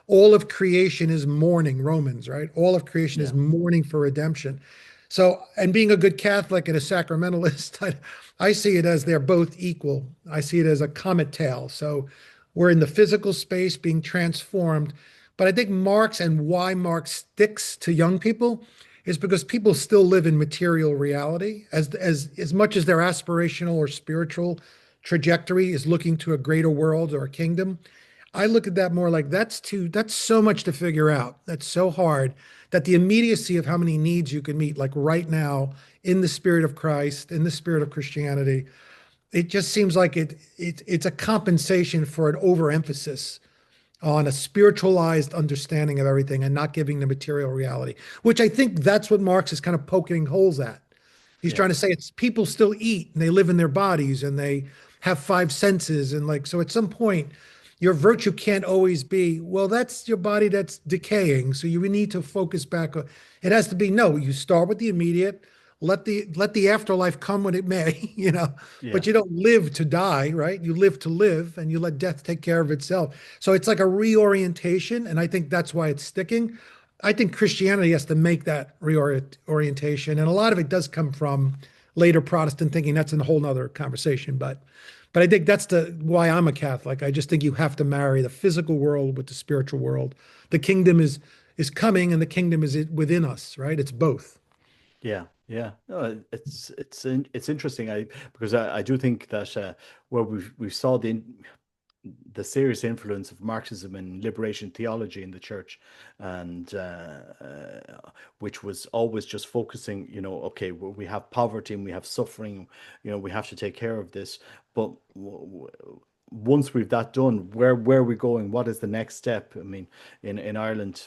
All of creation is mourning, Romans, right? All of creation is Yeah. mourning for redemption. So, and being a good Catholic and a sacramentalist, I see it as they're both equal. I see it as a comet tail. So we're in the physical space being transformed. But I think Marx, and why Marx sticks to young people, is because people still live in material reality as much as their aspirational or spiritual trajectory is looking to a greater world or a kingdom. I look at that more like that's so much to figure out. That's so hard that the immediacy of how many needs you can meet, like right now, in the spirit of Christ, in the spirit of Christianity, it just seems like it's a compensation for an overemphasis on a spiritualized understanding of everything and not giving the material reality, which I think that's what Marx is kind of poking holes at. He's Yeah, trying to say it's people still eat and they live in their bodies and they have five senses. And like, so at some point, your virtue can't always be, well, that's your body that's decaying. So you need to focus back. It has to be, no, you start with the immediate, let the afterlife come when it may, yeah, but you don't live to die, right? You live to live and you let death take care of itself. So it's like a reorientation. And I think that's why it's sticking. I think Christianity has to make that reorientation, and a lot of it does come from later Protestant thinking. That's a whole nother conversation, but I think that's the why I'm a Catholic. I just think you have to marry the physical world with the spiritual world. The kingdom is coming, and the kingdom is within us, right? It's both. yeah, yeah. No, it's interesting. Because I do think that where we saw the serious influence of Marxism and liberation theology in the church, and which was always just focusing, okay, we have poverty and we have suffering, we have to take care of this. But once we've that done, where are we going? What is the next step? I mean, in Ireland,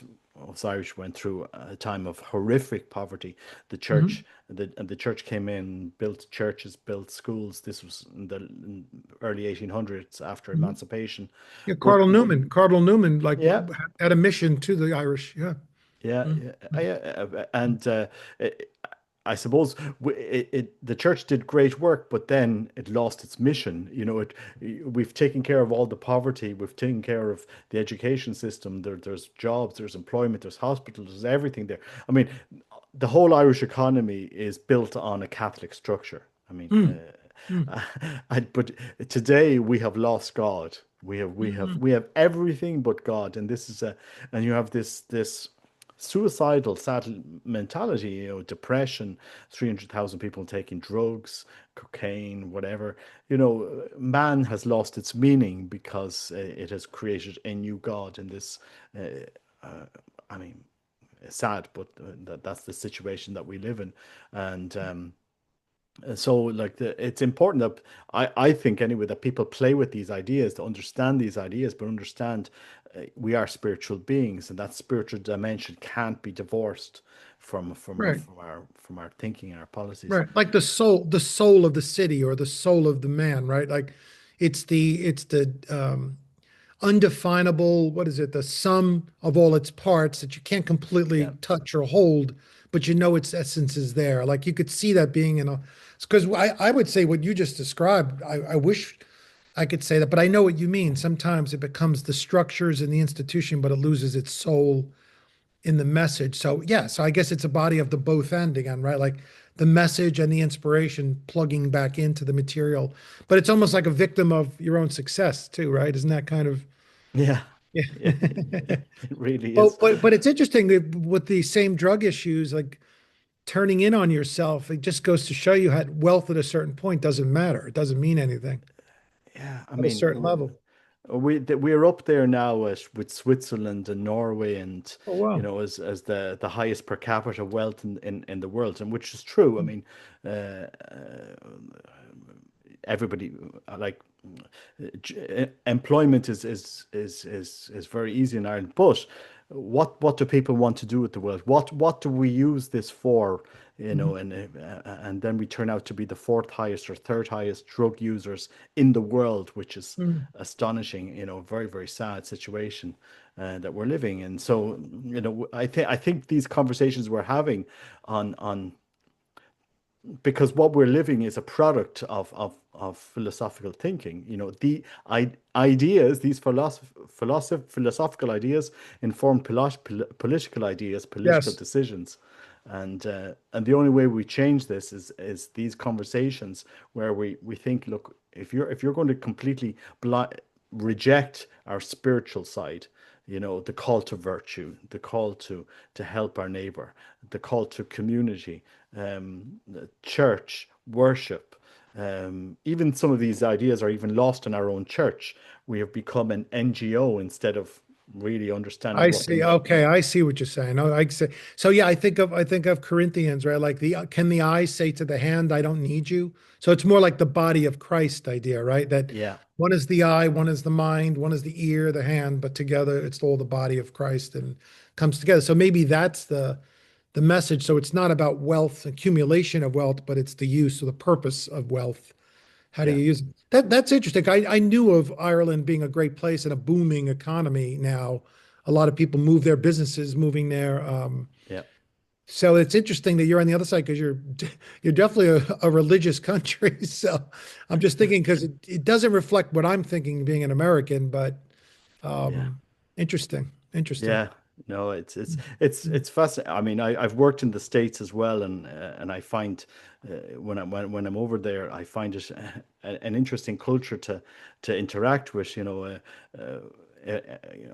us Irish went through a time of horrific poverty. The church, Mhm. the church came in, built churches, built schools. This was in early 1800s after Mhm. emancipation. Yeah, But Cardinal Newman, like yeah, had a mission to the Irish. Yeah. yeah, Mhm. yeah, and it, I suppose the church did great work, but then it lost its mission. We've taken care of all the poverty, we've taken care of the education system. There's jobs, there's employment, there's hospitals, there's everything there. I mean, the whole Irish economy is built on a Catholic structure. I mean, Mm. Mm. but today we have lost God. We have everything but God, and and you have this suicidal, sad mentality, depression, 300,000 people taking drugs, cocaine, whatever. Man has lost its meaning because it has created a new God in this. Uh, I mean, sad, but that's the situation that we live in. And so like it's important that I think anyway that people play with these ideas to understand these ideas, but understand we are spiritual beings, and that spiritual dimension can't be divorced Right. from our thinking and our policies. Right. Like the soul of the city or the soul of the man, right? Like it's the undefinable, what is it? The sum of all its parts that you can't Yeah, completely touch or hold, but you know its essence is there. Like you could see that being in a, because I would say what you just described, I wish I could say that, but I know what you mean. Sometimes it becomes the structures and the institution, but it loses its soul in the message. So yeah, so I guess it's a body of the both end again, right? Like the message and the inspiration plugging back into the material. But it's almost like a victim of your own success too, right? Isn't that kind of yeah, yeah. yeah, it really is. But it's interesting that with the same drug issues, like turning in on yourself, it just goes to show you how wealth at a certain point doesn't matter. It doesn't mean anything Yeah, I at a mean, certain level. we're up there now with Switzerland and Norway, and Oh wow. as the highest per capita wealth in the world, and which is true. I mean, everybody like employment is very easy in Ireland, but what do people want to do with the wealth? What do we use this for? Mhm. And then we turn out to be the fourth highest or third highest drug users in the world, which is Mhm. astonishing. Very very sad situation that we're living in. So I think these conversations we're having on because what we're living is a product of philosophical thinking. Ideas, these philosophical ideas inform political ideas, political Yes. decisions, and the only way we change this is these conversations where we think, look, if you're going to completely reject our spiritual side, the call to virtue, the call to help our neighbor, the call to community, church, worship. Even some of these ideas are even lost in our own church. We have become an NGO instead of really understanding I what see. the Okay, I see what you're saying. Oh, I see. So yeah, I think of Corinthians, right? Like can the eye say to the hand, I don't need you? So it's more like the body of Christ idea, right? That yeah, one is the eye, one is the mind, one is the ear, the hand, but together it's all the body of Christ and comes together. So maybe that's the message. So it's not about wealth, accumulation of wealth, but it's the use or the purpose of wealth. How do yeah, you use it? That's interesting. I knew of Ireland being a great place and a booming economy now. A lot of people move their businesses moving there. yeah, So it's interesting that you're on the other side because you're definitely a religious country. So I'm just thinking because it doesn't reflect what I'm thinking being an American, but yeah. um, interesting, interesting. Yeah, no, it's fascinating. I mean, I've worked in the States as well, and I find when I'm over there, I find it an interesting culture to interact with. Uh,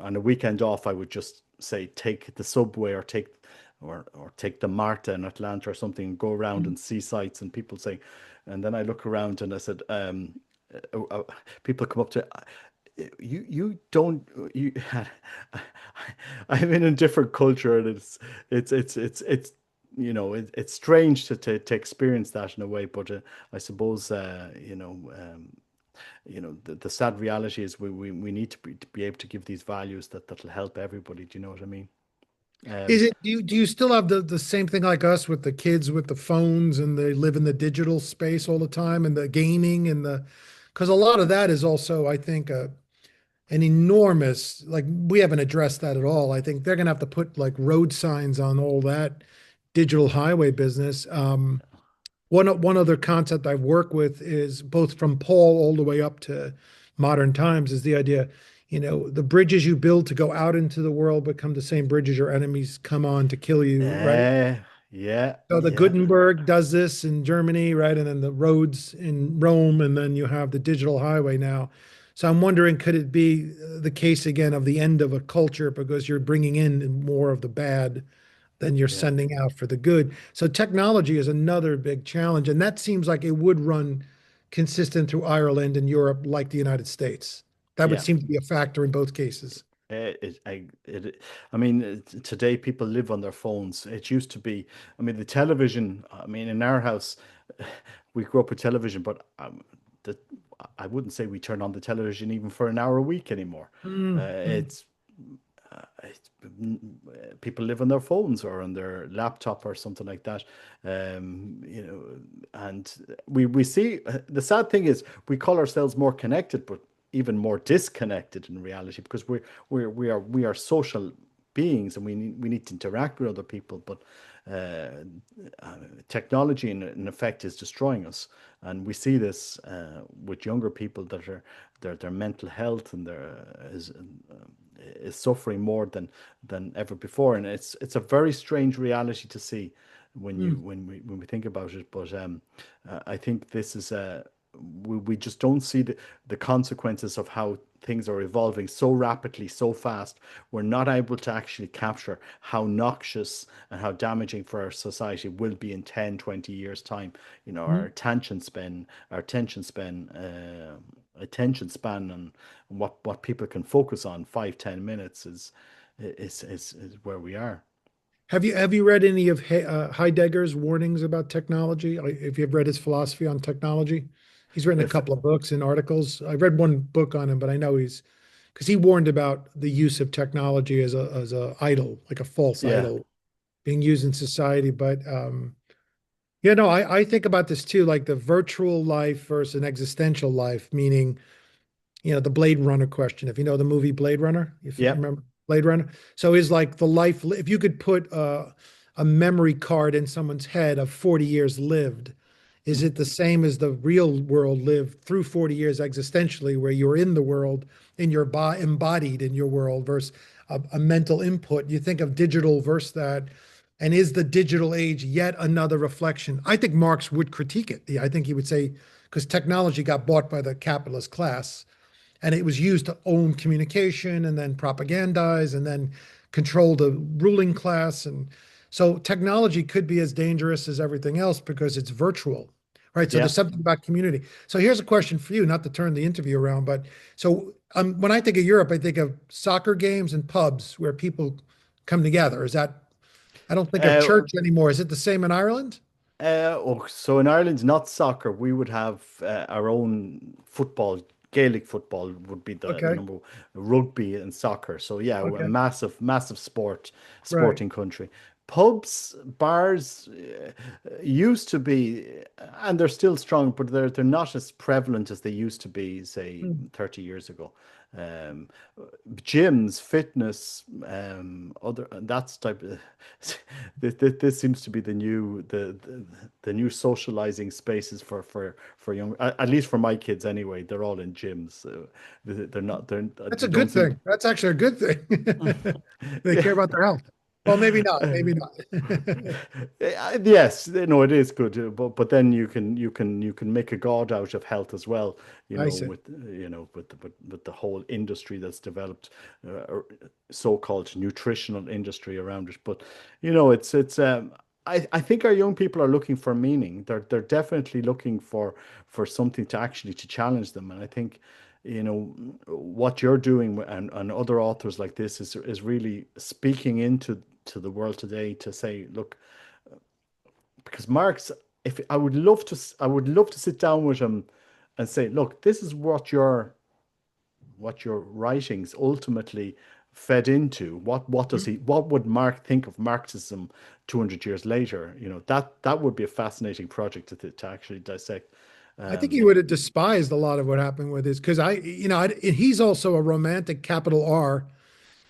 on a weekend off, I would just say take the subway or take the MARTA in Atlanta or something, and go around and see sights, and people say, and then I look around and I said, people come up to you don't you I'm in a different culture, and it's it's strange to experience that in a way, but I suppose the sad reality is we need to be able to give these values that'll help everybody. Do you know what I mean? Is um it, do you still have the same thing like us with the kids with the phones and they live in the digital space all the time and the gaming and because a lot of that is also, I think, an enormous, like we haven't addressed that at all. I think they're gonna have to put like road signs on all that digital highway business. One other concept I've worked with is both from Paul all the way up to modern times is the idea, the bridges you build to go out into the world become the same bridges your enemies come on to kill you, right? uh, yeah, So the yeah, Gutenberg does this in Germany, right? And then the roads in Rome, and then you have the digital highway now. So I'm wondering, could it be the case again of the end of a culture because you're bringing in more of the bad than you're yeah, sending out for the good? So technology is another big challenge, and that seems like it would run consistent through Ireland and Europe like the United States. That would yeah. seem to be a factor in both cases. I mean, today people live on their phones. It used to be, I mean, the television. I mean, in our house, we grew up with television, but the, I wouldn't say we turn on the television even for an hour a week anymore. Mm-hmm. People live on their phones or on their laptop or something like that. And we see the sad thing is we call ourselves more connected, but even more disconnected in reality, because we are social beings, and we need to interact with other people, but uh, technology in effect is destroying us, and we see this with younger people that are their mental health and is suffering more than ever before, and it's a very strange reality to see when we think about it. But I think this is we just don't see the consequences of how things are evolving so rapidly, so fast. We're not able to actually capture how noxious and how damaging for our society will be in 10, 20 years time. Our attention span and what people can focus on 5, 10 minutes is where we are. Have you read any of Heidegger's warnings about technology? If you've read his philosophy on technology, he's written a If couple of books and articles. I read one book on him, but I know he's because he warned about the use of technology as a idol, like a false Yeah, idol being used in society. But I think about this too, like the virtual life versus an existential life, meaning the Blade Runner question. If you know the movie Blade Runner, if you yeah, remember Blade Runner. So is like the life, if you could put a memory card in someone's head of 40 years lived, is it the same as the real world lived through 40 years existentially, where you're in the world and you're embodied in your world versus a mental input? You think of digital versus that. And is the digital age yet another reflection? I think Marx would critique it. I think he would say, because technology got bought by the capitalist class and it was used to own communication and then propagandize and then control the ruling class. And so technology could be as dangerous as everything else because it's virtual, right? So yeah. there's something about community. So here's a question for you, not to turn the interview around, but so When I think of Europe, I think of soccer games and pubs where people come together. Is that, I don't think of Uh, church anymore. Is it the same in Ireland? so in Ireland, not soccer, we would have our own football. Gaelic football would be the Okay. number, rugby and soccer. So yeah, a Okay. massive, massive Right. sporting country. Pubs, bars used to be, and they're still strong, but they're not as prevalent as they used to be, say, Hmm. 30 years ago. Um, Gyms, fitness, other that's type of this seems to be the new socializing spaces for young, at least for my kids anyway. They're all in gyms. So they're not That's they a don't good seem thing. That's actually a good thing. They yeah. care about their health. Well, maybe not. Maybe not. Yes, no, it is good, but then you can make a god out of health as well, I see. with with the whole industry that's developed, so-called nutritional industry around it. But it's I think our young people are looking for meaning. They're definitely looking for something to actually to challenge them, and I think what you're doing and other authors like this is really speaking into to the world today to say, look, because Marx, if I would love to sit down with him and say, look, this is what your writings ultimately fed into. What would Marx think of Marxism 200 years later? That would be a fascinating project to actually dissect. I think he Um, would have despised a lot of what happened with his, because he's also a romantic, capital R,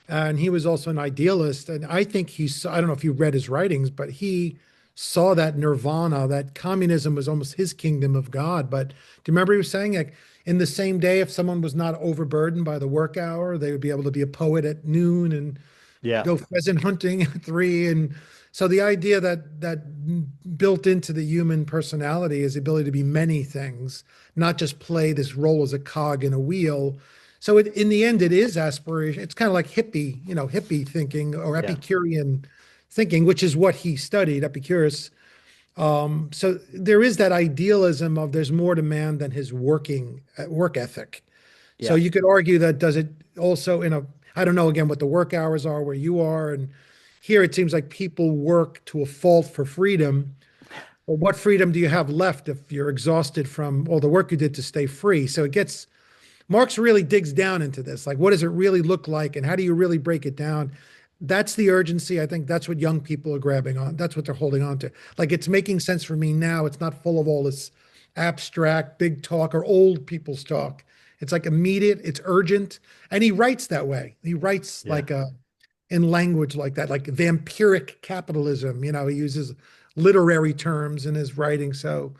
and he was also an idealist. And I think I don't know if you read his writings, but he saw that nirvana, that communism was almost his kingdom of God. But do you remember he was saying, like, in the same day, if someone was not overburdened by the work hour, they would be able to be a poet at noon and yeah, go pheasant hunting at 3. And so the idea that built into the human personality is the ability to be many things, not just play this role as a cog in a wheel. So in the end, it is aspiration. It's kind of like hippie thinking or yeah, Epicurean thinking, which is what he studied, Epicurus. So there is that idealism of there's more to man than his work ethic. So yeah, you could argue that does it also I don't know again what the work hours are where you are. And here it seems like people work to a fault for freedom. But what freedom do you have left if you're exhausted from all the work you did to stay free? So Marx really digs down into this. Like, what does it really look like? And how do you really break it down? That's the urgency. I think that's what young people are grabbing on. That's what they're holding on to. Like, it's making sense for me now. It's not full of all this abstract, big talk or old people's talk. It's like immediate, it's urgent. And he writes that way. He writes yeah, in language like that, like vampiric capitalism. He uses literary terms in his writing. So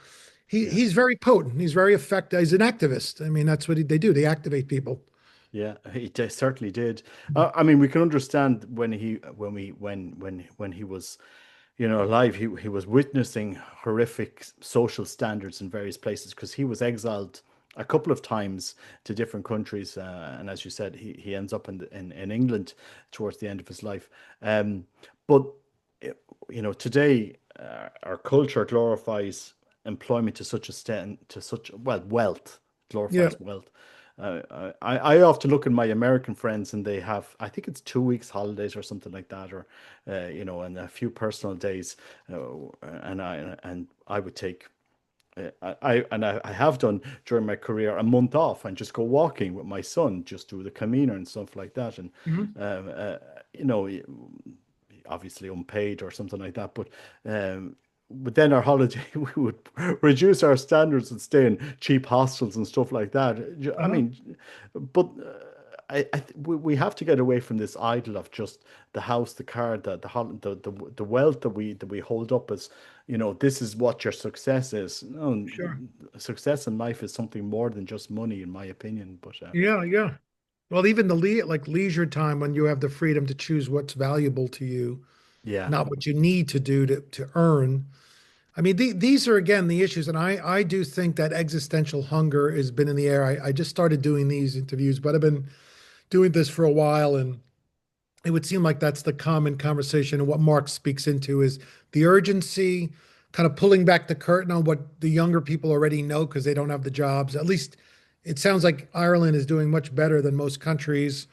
yeah. he's very potent. He's very effective. He's an activist. I mean, that's what they do. They activate people. Yeah, certainly did. I mean, we can understand when he was, alive. He was witnessing horrific social standards in various places because he was exiled a couple of times to different countries, and as you said, he ends up in England towards the end of his life. But today our culture glorifies employment to such a extent, to such well wealth Yeah. glorifies wealth. I often look at my American friends and they have, I think it's 2 weeks holidays or something like that, or and a few personal days, and I would take. I have done during my career a month off and just go walking with my son, just do the Camino and stuff like that, and Mhm. um, uh, you know, obviously unpaid or something like that. But then our holiday, we would reduce our standards and stay in cheap hostels and stuff like that. I Uh-huh. mean, but we have to get away from this idol of just the house, the car, the wealth that we hold up as, this is what your success is. No, Sure. success in life is something more than just money, in my opinion. But Yeah, yeah. Well, even like leisure time when you have the freedom to choose what's valuable to you, yeah, not what you need to do to earn. I mean, these are again the issues, and I do think that existential hunger has been in the air. I just started doing these interviews, but I've been doing this for a while, and it would seem like that's the common conversation. And what Marx speaks into is the urgency, kind of pulling back the curtain on what the younger people already know because they don't have the jobs, at least it sounds like Ireland is doing much better than most countries.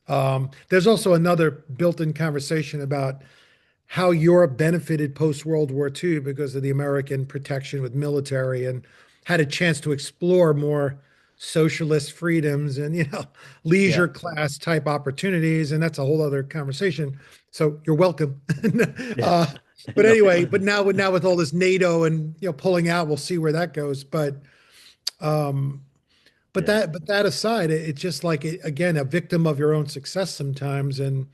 There's also another built-in conversation about how Europe benefited post-World War II because of the American protection with military and had a chance to explore more socialist freedoms and, leisure Yeah, class type opportunities. And that's a whole other conversation. So you're welcome. yeah. Uh, but No, anyway, now with all this NATO and pulling out, we'll see where that goes. Um, but yeah, that aside, it's just like again a victim of your own success sometimes. And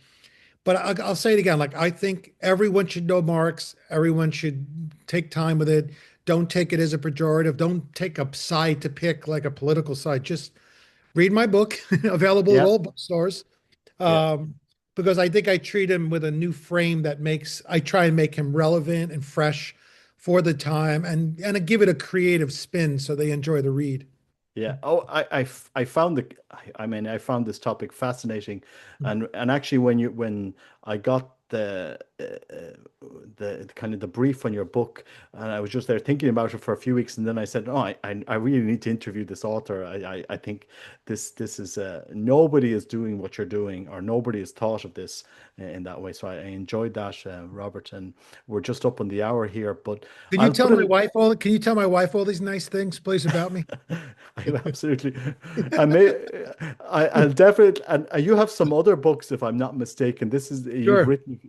but I'll say it again. Like I think everyone should know Marx. Everyone should take time with it. Don't take it as a pejorative. Don't take a side to pick like a political side. Just read my book, available at yeah, all bookstores. yeah, Um, because I think I treat him with a new frame that makes I try and make him relevant and fresh for the time and give it a creative spin so they enjoy the read. yeah. Oh, I found I mean, I found this topic fascinating, and actually, when I got the kind of the brief on your book, and I was just there thinking about it for a few weeks, and then I said, "Oh, I really need to interview this author. I think this is nobody is doing what you're doing, or nobody has thought of this in that way." So I enjoyed that, Robert, and we're just up on the hour here, but Can you I'll tell put my it. wife all? Can you tell my wife all these nice things, please, about me? I absolutely. I may. I'll definitely. And you have some other books, if I'm not mistaken. This is you've Sure. written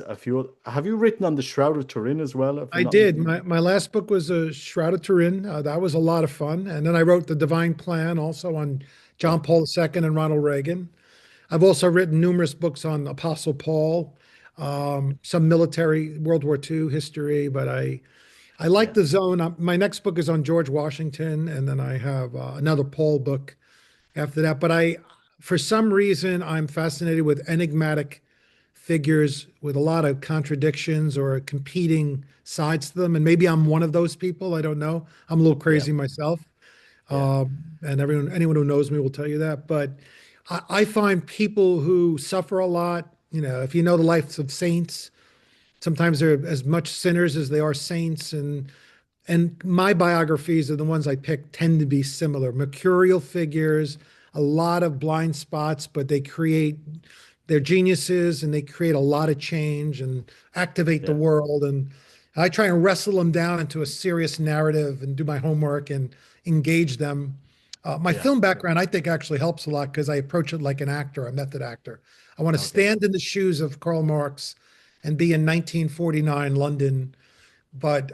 a few. Have you written on the Shroud of Turin as well? If I'm I not did. mistaken. My last book was Shroud of Turin. That was a lot of fun. And then I wrote The Divine Plan also on John Oh, Paul II and Ronald Reagan. I've also written numerous books on Apostle Paul, some military World War II history, but I like yeah, the zone. My next book is on George Washington, and then I have another Paul book after that. But for some reason, I'm fascinated with enigmatic figures with a lot of contradictions or competing sides to them. And maybe I'm one of those people. I don't know. I'm a little yeah, crazy myself. yeah, And anyone who knows me will tell you that. But I find people who suffer a lot, if you know the lives of saints, sometimes they're as much sinners as they are saints. And my biographies are the ones I pick tend to be similar. Mercurial figures, a lot of blind spots, but they're geniuses and they create a lot of change and activate the yeah. world. And I try and wrestle them down into a serious narrative and do my homework and engage them. My Yeah. film background, I think, actually helps a lot because I approach it like an actor, a method actor. I want to Okay. stand in the shoes of Karl Marx and be in 1949 London, but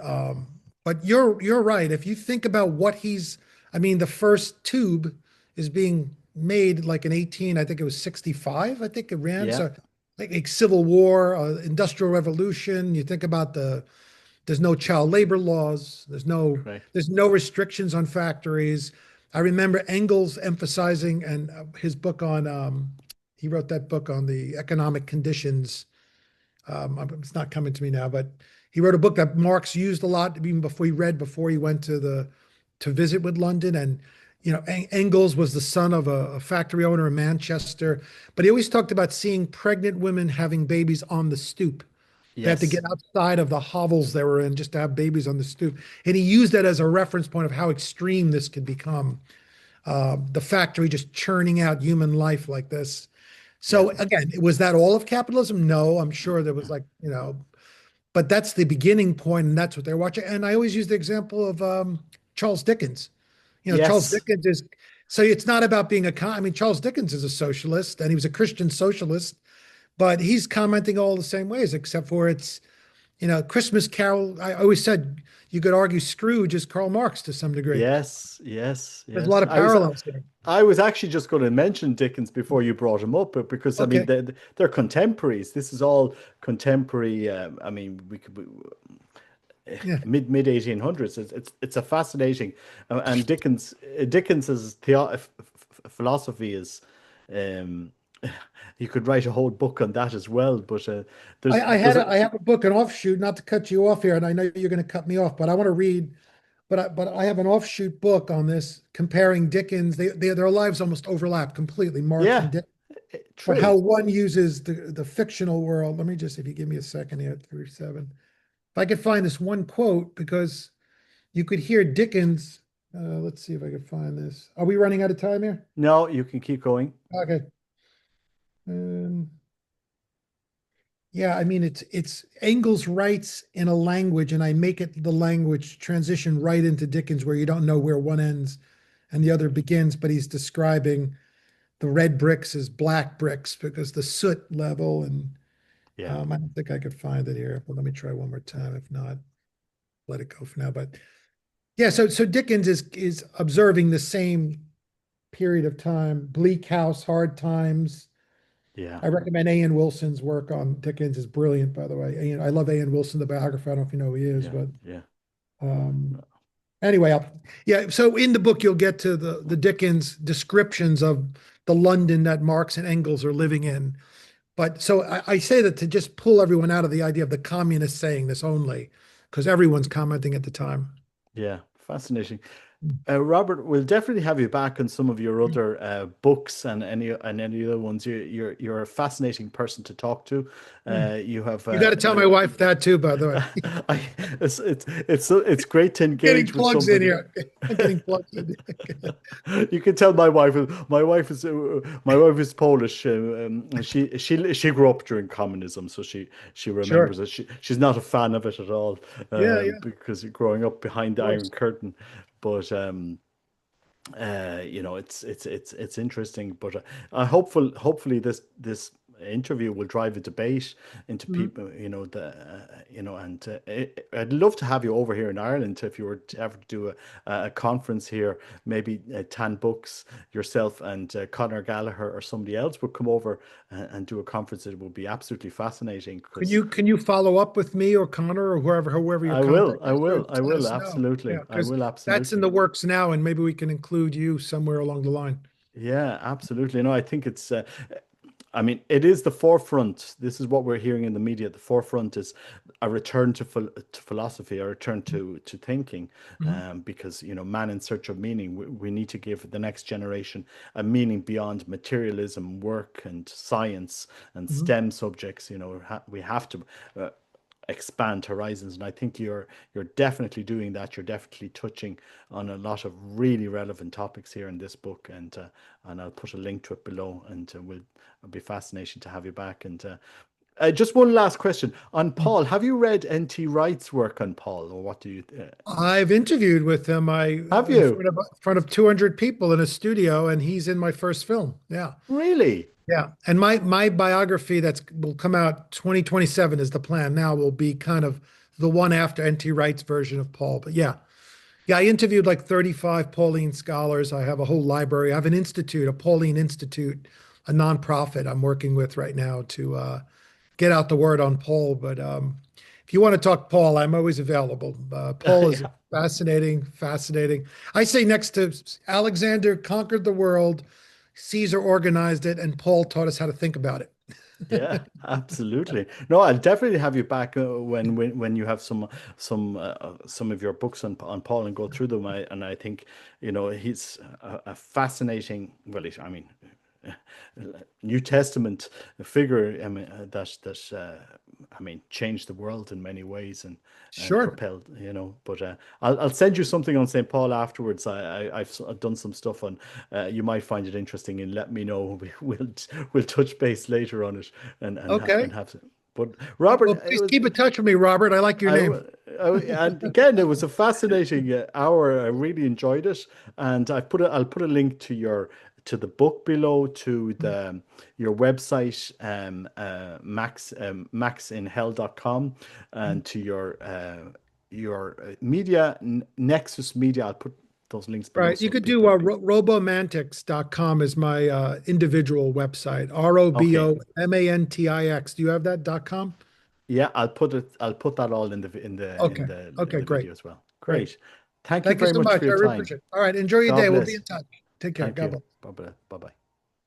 you're right. If you think about I mean, the first tube is being made like in 18, I think it was 65, I think it ran. Yeah. So like Civil War, Industrial Revolution, you think about there's no child labor laws, Correct. there's no restrictions on factories. I remember Engels emphasizing and his book on he wrote that book on the economic conditions. It's not coming to me now, but he wrote a book that Marx used a lot even before he went to visit with London. And Engels was the son of a factory owner in Manchester, but he always talked about seeing pregnant women having babies on the stoop. They had to get Yes. outside of the hovels they were in just to have babies on the stoop. And he used that as a reference point of how extreme this could become. The factory just churning out human life like this. Yeah. So again, was that all of capitalism? No, I'm sure there was but that's the beginning point, and that's what they're watching. And I always use the example of Charles Dickens. Charles Yes. Dickens is so it's not about being I mean, Charles Dickens is a socialist, and he was a Christian socialist, but he's commenting all the same ways, except for it's Christmas Carol. I always said you could argue Scrooge is Karl Marx to some degree. Yes. Yes. There's a lot Yes. of parallels there. I was actually just going to mention Dickens before you brought him up, but because I mean Okay. they're contemporaries. This is all contemporary. I mean, we could Yeah. mid 1800s. It's a fascinating, and Dickens's philosophy is, um, you could write a whole book on that as well. But I have a book, an offshoot, not to cut you off here, and I know you're going to cut me off, but I want to read, but I have an offshoot book on this comparing Dickens. Their lives almost overlap completely, Marx and yeah, Dickens, but how true. one uses the fictional world. Let me just, if you give me a second here, 37. If I could find this one quote, because you could hear Dickens. Let's see if I can find this. Are we running out of time here? No, you can keep going. Okay. Um, yeah, I mean it's Engels writes in a language, and I make it the language transition right into Dickens, where you don't know where one ends and the other begins, but he's describing the red bricks as black bricks because the soot level, and Yeah, I don't think I could find it here, but let me try one more time. If not, let it go for now. But yeah, so Dickens is observing the same period of time, bleak house, hard times. yeah, I recommend A.N. Wilson's work on Dickens is brilliant, by the way. I love A.N. Wilson, the biographer. I don't know if you know who he is, yeah, but yeah, um, anyway, yeah. So in the book, you'll get to the Dickens descriptions of the London that Marx and Engels are living in. But so I say that to just pull everyone out of the idea of the communists saying this only, because everyone's commenting at the time. yeah. Fascinating. Robert, we'll definitely have you back on some of your other books and any other ones. You're a fascinating person to talk to. You have You got to tell my wife that too, by the way. I, it's great to Getting engage with plugs in somebody. here. I'm getting plugs in. You can tell my wife is Polish. She grew up during communism, so she remembers Sure. it. She's not a fan of it at all, Yeah, yeah, of because growing up behind the Iron course. Curtain. But it's interesting. But hopefully this interview will drive a debate into Mhm. people, and I'd love to have you over here in Ireland if you were to ever do a conference here, maybe 10 books, yourself and Conor Gallagher or somebody else would come over and do a conference. It would be absolutely fascinating because Can you follow up with me or Connor or whoever your I will, contact I is, or will, I just let will, us know? Yeah, absolutely. I because will that's in absolutely. the works now, and maybe we can include you somewhere along the line. Yeah, absolutely. No, I think I mean, it is the forefront. This is what we're hearing in the media. The forefront is a return to philosophy, a return to thinking, Mhm, because man in search of meaning. We need to give the next generation a meaning beyond materialism, work, and science and mhm. STEM subjects. We have to. Expand horizons, and I think you're definitely doing that. You're definitely touching on a lot of really relevant topics here in this book, and I'll put a link to it below, and it'll be fascinating to have you back. And just one last question on Paul. Have you read N.T. Wright's work on Paul, or what do you I've interviewed with him. I have in you front of 200 people in a studio, and he's in my first film. Yeah. really? Yeah, and my biography that's will come out 2027 is the plan now, will be kind of the one after N.T. Wright's version of Paul. But yeah, yeah, I interviewed like 35 Pauline scholars. I have a whole library. I have an institute, a Pauline Institute, a nonprofit I'm working with right now to get out the word on Paul. But if you want to talk Paul, I'm always available. Paul is Yeah, fascinating, fascinating. I say next to Alexander conquered the world, Caesar organized it, and Paul taught us how to think about it. yeah, absolutely. No, I'll definitely have you back when you have some of your books on Paul and go through them. I think he's a fascinating. Well, I mean, New Testament figure. I mean, I mean, changed the world in many ways and Sure. propelled. But I'll send you something on St. Paul afterwards. I've done some stuff on. You might find it interesting, and let me know. We'll touch base later on it and Okay. have. But Robert, Well, it please was keep in touch with me, Robert. I like your I, name. w- and again, it was a fascinating hour. I really enjoyed it, and I'll put a link to the book below, to the your website, maxinhell.com, and to your media, Nexus Media. I'll put those links below Right. You so could do people can. robomantics.com is my individual website. Okay, ROBOMANTIX. Do you have that .com? yeah, I'll put it. I'll put that all in Okay. in Okay, the great. video as well. Great. Great. Thank you Thank you very so much much. for I your really time. appreciate it. All right. Enjoy your God day. We'll be bless. in touch. Take care. Thank God you. bless. Bye bye. Bye bye.